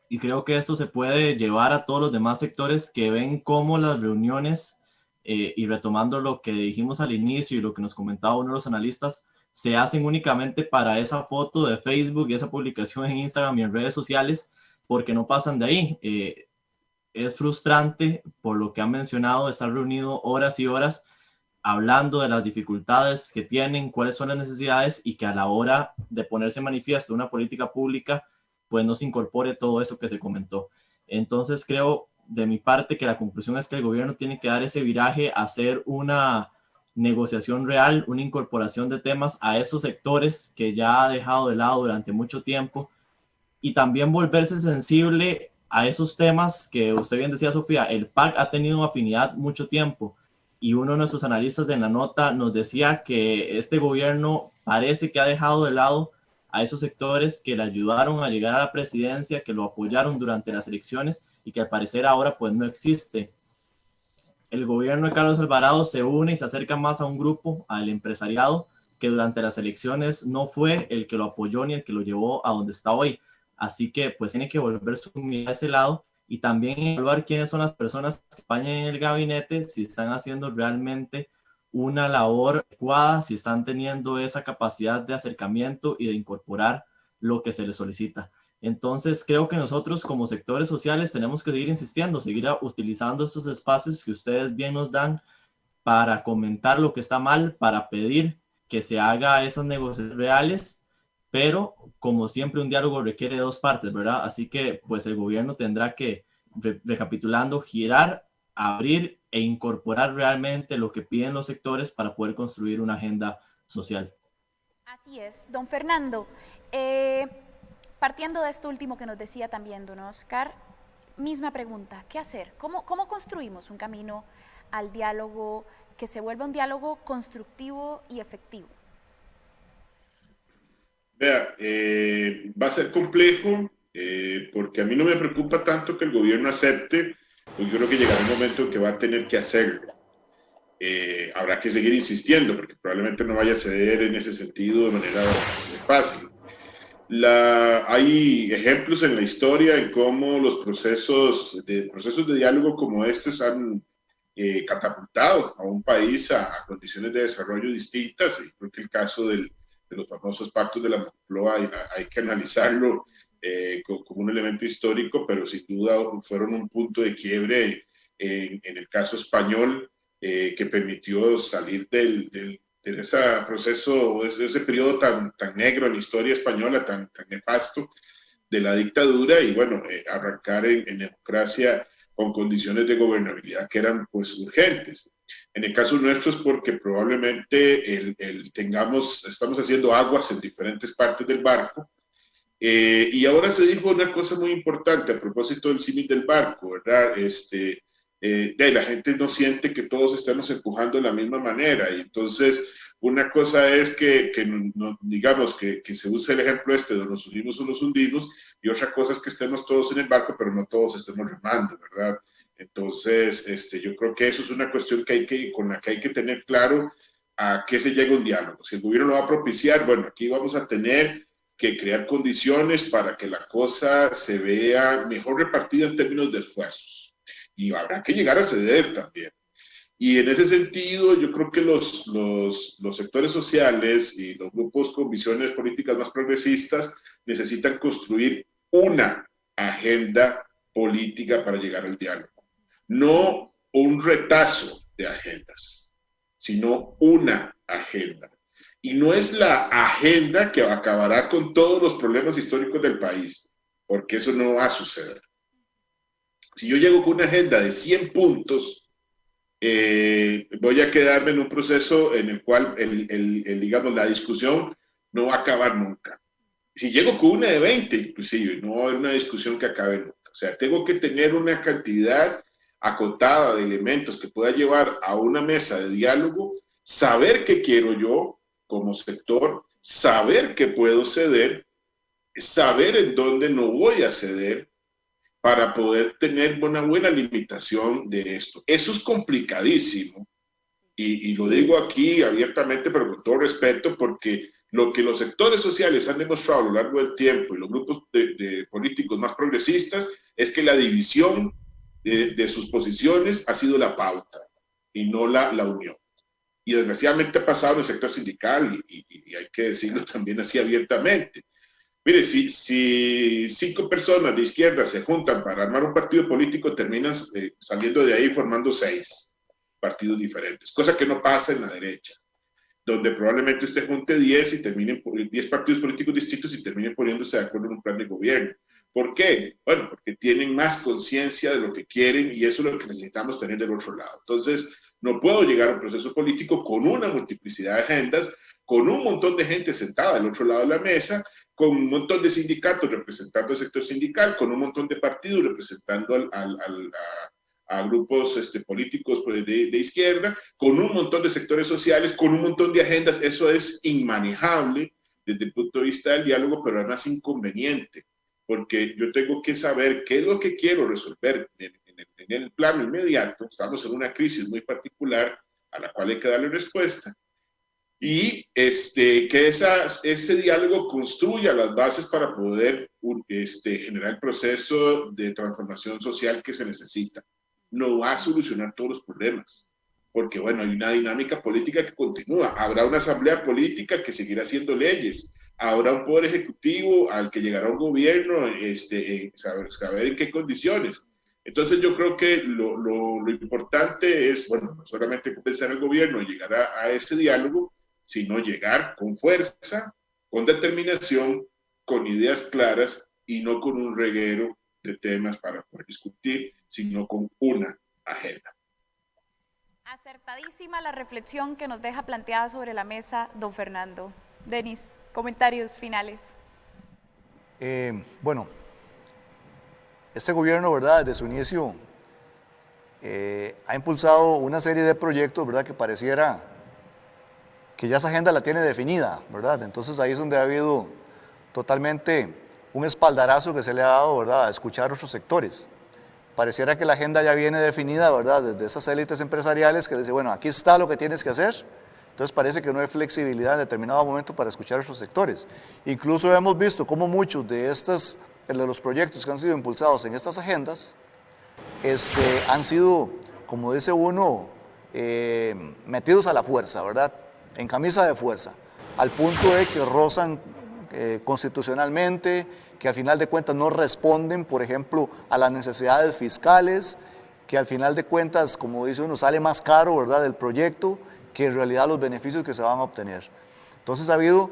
y creo que esto se puede llevar a todos los demás sectores que ven cómo las reuniones, y retomando lo que dijimos al inicio y lo que nos comentaba uno de los analistas, se hacen únicamente para esa foto de Facebook y esa publicación en Instagram y en redes sociales, porque no pasan de ahí. Es frustrante, por lo que han mencionado, estar reunido horas y horas, hablando de las dificultades que tienen, cuáles son las necesidades, y que a la hora de ponerse en manifiesto una política pública, pues no se incorpore todo eso que se comentó. Entonces creo de mi parte que la conclusión es que el gobierno tiene que dar ese viraje, hacer una negociación real, una incorporación de temas a esos sectores que ya ha dejado de lado durante mucho tiempo, y también volverse sensible a esos temas que usted bien decía, Sofía. El PAC ha tenido afinidad mucho tiempo, y uno de nuestros analistas en la nota nos decía que este gobierno parece que ha dejado de lado a esos sectores que le ayudaron a llegar a la presidencia, que lo apoyaron durante las elecciones y que al parecer ahora pues no existe. El gobierno de Carlos Alvarado se une y se acerca más a un grupo, al empresariado, que durante las elecciones no fue el que lo apoyó ni el que lo llevó a donde está hoy. Así que pues tiene que volver su mirada a ese lado y también evaluar quiénes son las personas que acompañan en el gabinete, si están haciendo realmente una labor adecuada, si están teniendo esa capacidad de acercamiento y de incorporar lo que se les solicita. Entonces creo que nosotros como sectores sociales tenemos que seguir insistiendo, seguir utilizando estos espacios que ustedes bien nos dan para comentar lo que está mal, para pedir que se haga esas negociaciones reales, pero como siempre un diálogo requiere de dos partes, ¿verdad? Así que pues el gobierno tendrá que, recapitulando, girar, abrir e incorporar realmente lo que piden los sectores para poder construir una agenda social. Así es, don Fernando. Partiendo de esto último que nos decía también don Oscar, misma pregunta, ¿qué hacer? ¿Cómo construimos un camino al diálogo que se vuelva un diálogo constructivo y efectivo? Vea, va a ser complejo, porque a mí no me preocupa tanto que el gobierno acepte, pues yo creo que llegará un momento en que va a tener que hacerlo. Habrá que seguir insistiendo, porque probablemente no vaya a ceder en ese sentido de manera fácil. Hay ejemplos en la historia en cómo los procesos de diálogo como estos han catapultado a un país a condiciones de desarrollo distintas, y creo que el caso de los famosos pactos de la Moncloa hay que analizarlo como un elemento histórico, pero sin duda fueron un punto de quiebre en el caso español, que permitió salir de ese proceso, de ese periodo tan negro en la historia española, tan nefasto de la dictadura, y bueno, arrancar en democracia con condiciones de gobernabilidad que eran pues urgentes. En el caso nuestro es porque probablemente estamos haciendo aguas en diferentes partes del barco, y ahora se dijo una cosa muy importante a propósito del símil del barco, ¿verdad? La gente no siente que todos estemos empujando de la misma manera, y entonces una cosa es que digamos que se use el ejemplo de nos unimos o nos hundimos, y otra cosa es que estemos todos en el barco, pero no todos estemos remando, ¿verdad? Entonces, yo creo que eso es una cuestión con la que hay que tener claro a qué se llega un diálogo. Si el gobierno lo va a propiciar, bueno, aquí vamos a tener que crear condiciones para que la cosa se vea mejor repartida en términos de esfuerzos. Y habrá que llegar a ceder también. Y en ese sentido, yo creo que los sectores sociales y los grupos con visiones políticas más progresistas necesitan construir una agenda política para llegar al diálogo. No un retazo de agendas, sino una agenda. Y no es la agenda que acabará con todos los problemas históricos del país, porque eso no va a suceder. Si yo llego con una agenda de 100 puntos, voy a quedarme en un proceso en el cual digamos, la discusión no va a acabar nunca. Si llego con una de 20, inclusive, no va a haber una discusión que acabe nunca. O sea, tengo que tener una cantidad acotada de elementos que pueda llevar a una mesa de diálogo, saber qué quiero yo como sector, saber qué puedo ceder, saber en dónde no voy a ceder, para poder tener una buena limitación de esto. Eso es complicadísimo, y lo digo aquí abiertamente, pero con todo respeto, porque lo que los sectores sociales han demostrado a lo largo del tiempo, y los grupos de políticos más progresistas, es que la división de sus posiciones ha sido la pauta, y no la unión. Y desgraciadamente ha pasado en el sector sindical, y hay que decirlo también así abiertamente. Mire, si 5 personas de izquierda se juntan para armar un partido político, terminan saliendo de ahí formando 6, partidos diferentes, cosa que no pasa en la derecha, donde probablemente usted junte 10 y terminen 10 partidos políticos distintos y terminen poniéndose de acuerdo en un plan de gobierno. ¿Por qué? Bueno, porque tienen más conciencia de lo que quieren y eso es lo que necesitamos tener del otro lado. Entonces, no puedo llegar a un proceso político con una multiplicidad de agendas, con un montón de gente sentada del otro lado de la mesa, con un montón de sindicatos representando el sector sindical, con un montón de partidos representando a grupos políticos de izquierda, con un montón de sectores sociales, con un montón de agendas. Eso es inmanejable desde el punto de vista del diálogo, pero además inconveniente, porque yo tengo que saber qué es lo que quiero resolver en el plano inmediato. Estamos en una crisis muy particular a la cual hay que darle respuesta, y que ese diálogo construya las bases para poder generar el proceso de transformación social que se necesita. No va a solucionar todos los problemas, porque bueno, hay una dinámica política que continúa. Habrá una asamblea política que seguirá haciendo leyes, habrá un poder ejecutivo al que llegará un gobierno, saber en qué condiciones. Entonces yo creo que lo importante es, bueno, no solamente convencer al gobierno y llegar a ese diálogo, sino llegar con fuerza, con determinación, con ideas claras y no con un reguero de temas para poder discutir, sino con una agenda. Acertadísima la reflexión que nos deja planteada sobre la mesa, don Fernando. Denis, comentarios finales. Bueno, este gobierno, ¿verdad?, desde su inicio ha impulsado una serie de proyectos, ¿verdad?, que pareciera que ya esa agenda la tiene definida, ¿verdad? Entonces ahí es donde ha habido totalmente un espaldarazo que se le ha dado, ¿verdad?, a escuchar otros sectores. Pareciera que la agenda ya viene definida, ¿verdad?, desde esas élites empresariales que les dicen, bueno, aquí está lo que tienes que hacer. Entonces parece que no hay flexibilidad en determinado momento para escuchar a otros sectores. Incluso hemos visto cómo muchos de los proyectos que han sido impulsados en estas agendas han sido, como dice uno, metidos a la fuerza, ¿verdad?, en camisa de fuerza, al punto de que rozan constitucionalmente, que al final de cuentas no responden, por ejemplo, a las necesidades fiscales, que al final de cuentas, como dice uno, sale más caro, ¿verdad?, el proyecto, que en realidad los beneficios que se van a obtener. Entonces ha habido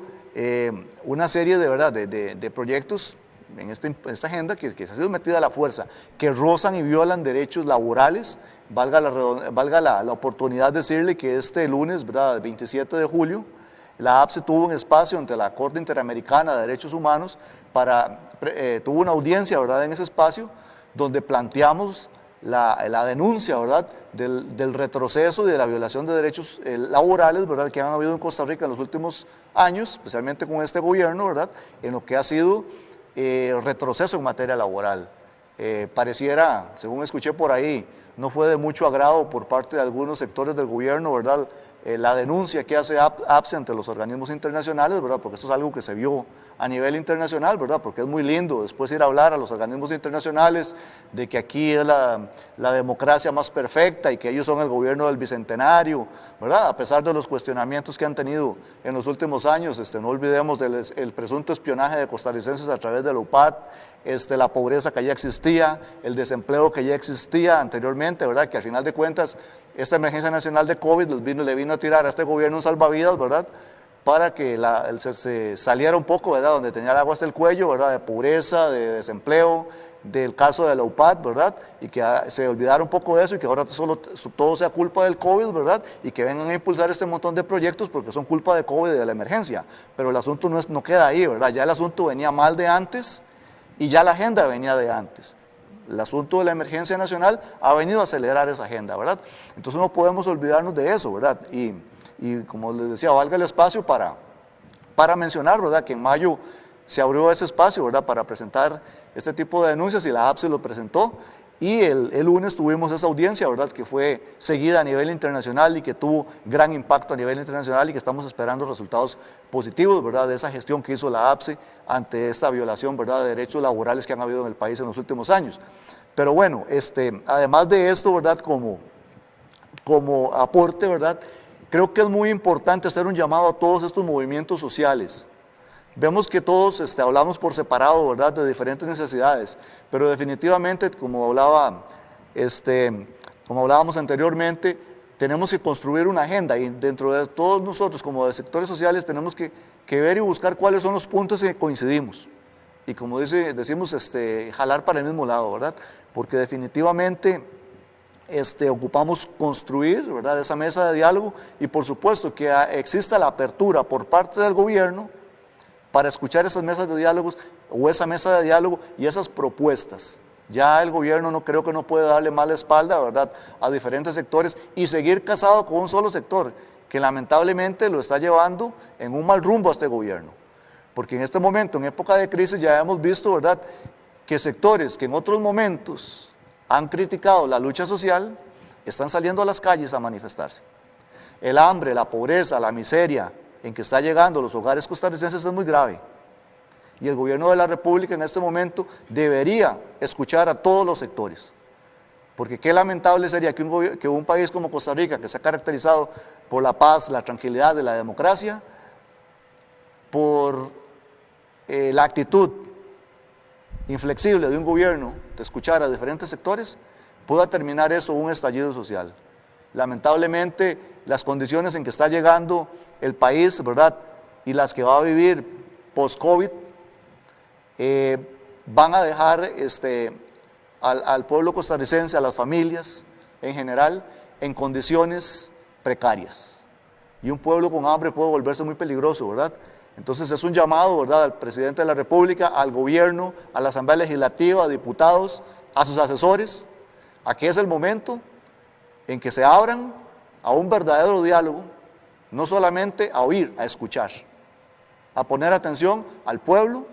una serie de, ¿verdad?, de proyectos en esta agenda que se ha sido metida a la fuerza, que rozan y violan derechos laborales. Valga la oportunidad de decirle que este lunes, ¿verdad?, el 27 de julio, la APSE tuvo un espacio ante la Corte Interamericana de Derechos Humanos, tuvo una audiencia, ¿verdad?, en ese espacio, donde planteamos la denuncia, ¿verdad?, del retroceso y de la violación de derechos laborales, ¿verdad?, que han habido en Costa Rica en los últimos años, especialmente con este gobierno, ¿verdad?, en lo que ha sido retroceso en materia laboral. Pareciera, según escuché por ahí, no fue de mucho agrado por parte de algunos sectores del gobierno, ¿verdad?, la denuncia que hace APSE ante los organismos internacionales, ¿verdad?, porque esto es algo que se vio a nivel internacional, ¿verdad?, porque es muy lindo después ir a hablar a los organismos internacionales de que aquí es la democracia más perfecta y que ellos son el gobierno del bicentenario, ¿verdad?, a pesar de los cuestionamientos que han tenido en los últimos años. No olvidemos el presunto espionaje de costarricenses a través de la UPAD, la pobreza que ya existía, el desempleo que ya existía anteriormente, ¿verdad?, que al final de cuentas esta emergencia nacional de COVID le vino a tirar a este gobierno un salvavidas, ¿verdad?, para que se saliera un poco, ¿verdad?, donde tenía el agua hasta el cuello, ¿verdad?, de pobreza, de desempleo, del caso de la UPAD, ¿verdad?, y que se olvidara un poco de eso y que ahora todo sea culpa del COVID, ¿verdad?, y que vengan a impulsar este montón de proyectos porque son culpa de COVID y de la emergencia. Pero el asunto no queda ahí, ¿verdad?, ya el asunto venía mal de antes y ya la agenda venía de antes. El asunto de la emergencia nacional ha venido a acelerar esa agenda, ¿verdad? Entonces no podemos olvidarnos de eso, ¿verdad? Y como les decía, valga el espacio para mencionar, ¿verdad?, que en mayo se abrió ese espacio, ¿verdad?, para presentar este tipo de denuncias y la APSE lo presentó. Y el lunes tuvimos esa audiencia, ¿verdad?, que fue seguida a nivel internacional y que tuvo gran impacto a nivel internacional y que estamos esperando resultados positivos, ¿verdad?, de esa gestión que hizo la APSE ante esta violación, ¿verdad?, de derechos laborales que han habido en el país en los últimos años. Pero bueno, además de esto, ¿verdad?, como aporte, ¿verdad?, creo que es muy importante hacer un llamado a todos estos movimientos sociales. Vemos que todos hablamos por separado, ¿verdad?, de diferentes necesidades, pero definitivamente, como hablábamos anteriormente, tenemos que construir una agenda y dentro de todos nosotros como de sectores sociales tenemos que ver y buscar cuáles son los puntos en que coincidimos y como decimos, jalar para el mismo lado, ¿verdad? Porque definitivamente ocupamos construir, ¿verdad?, esa mesa de diálogo y por supuesto que exista la apertura por parte del gobierno para escuchar esas mesas de diálogos o esa mesa de diálogo y esas propuestas. Ya el gobierno no creo que no puede darle más la espalda, ¿verdad?, a diferentes sectores y seguir casado con un solo sector, que lamentablemente lo está llevando en un mal rumbo a este gobierno. Porque en este momento, en época de crisis, ya hemos visto, ¿verdad?, que sectores que en otros momentos han criticado la lucha social, están saliendo a las calles a manifestarse. El hambre, la pobreza, la miseria en que está llegando los hogares costarricenses es muy grave. Y el gobierno de la República en este momento debería escuchar a todos los sectores. Porque qué lamentable sería que un país como Costa Rica, que se ha caracterizado por la paz, la tranquilidad, la democracia, por la actitud inflexible de un gobierno de escuchar a diferentes sectores, pueda terminar esto un estallido social. Lamentablemente, las condiciones en que está llegando el país, ¿verdad?, y las que va a vivir post-COVID, van a dejar al pueblo costarricense, a las familias en general, en condiciones precarias. Y un pueblo con hambre puede volverse muy peligroso, ¿verdad? Entonces es un llamado, ¿verdad?, al presidente de la República, al gobierno, a la Asamblea Legislativa, a diputados, a sus asesores, a que es el momento en que se abran a un verdadero diálogo, no solamente a oír, a escuchar, a poner atención al pueblo,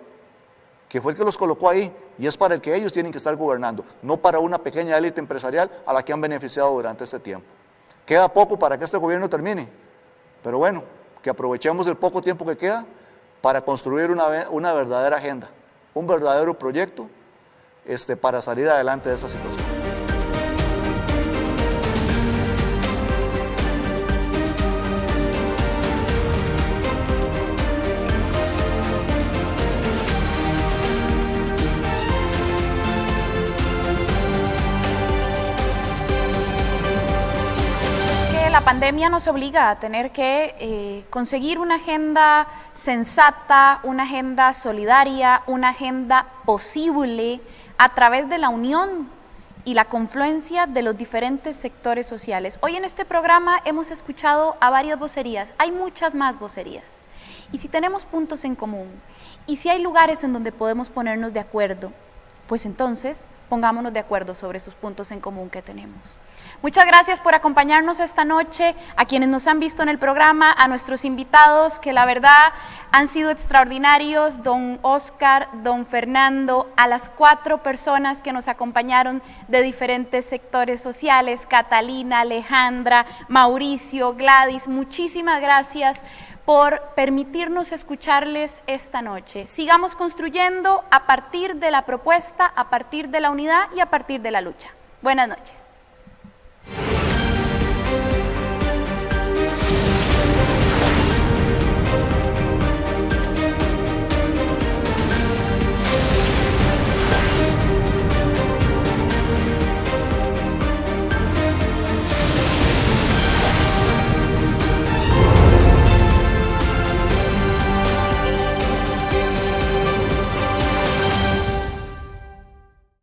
que fue el que los colocó ahí, y es para el que ellos tienen que estar gobernando, no para una pequeña élite empresarial a la que han beneficiado durante este tiempo. Queda poco para que este gobierno termine, pero bueno, que aprovechemos el poco tiempo que queda para construir una verdadera agenda, un verdadero proyecto para salir adelante de esta situación. La pandemia nos obliga a tener que conseguir una agenda sensata, una agenda solidaria, una agenda posible a través de la unión y la confluencia de los diferentes sectores sociales. Hoy en este programa hemos escuchado a varias vocerías, hay muchas más vocerías. Y si tenemos puntos en común, y si hay lugares en donde podemos ponernos de acuerdo, pues entonces pongámonos de acuerdo sobre esos puntos en común que tenemos. Muchas gracias por acompañarnos esta noche, a quienes nos han visto en el programa, a nuestros invitados, que la verdad han sido extraordinarios, don Oscar, don Fernando, a las 4 personas que nos acompañaron de diferentes sectores sociales, Catalina, Alejandra, Mauricio, Gladys, muchísimas gracias por permitirnos escucharles esta noche. Sigamos construyendo a partir de la propuesta, a partir de la unidad y a partir de la lucha. Buenas noches.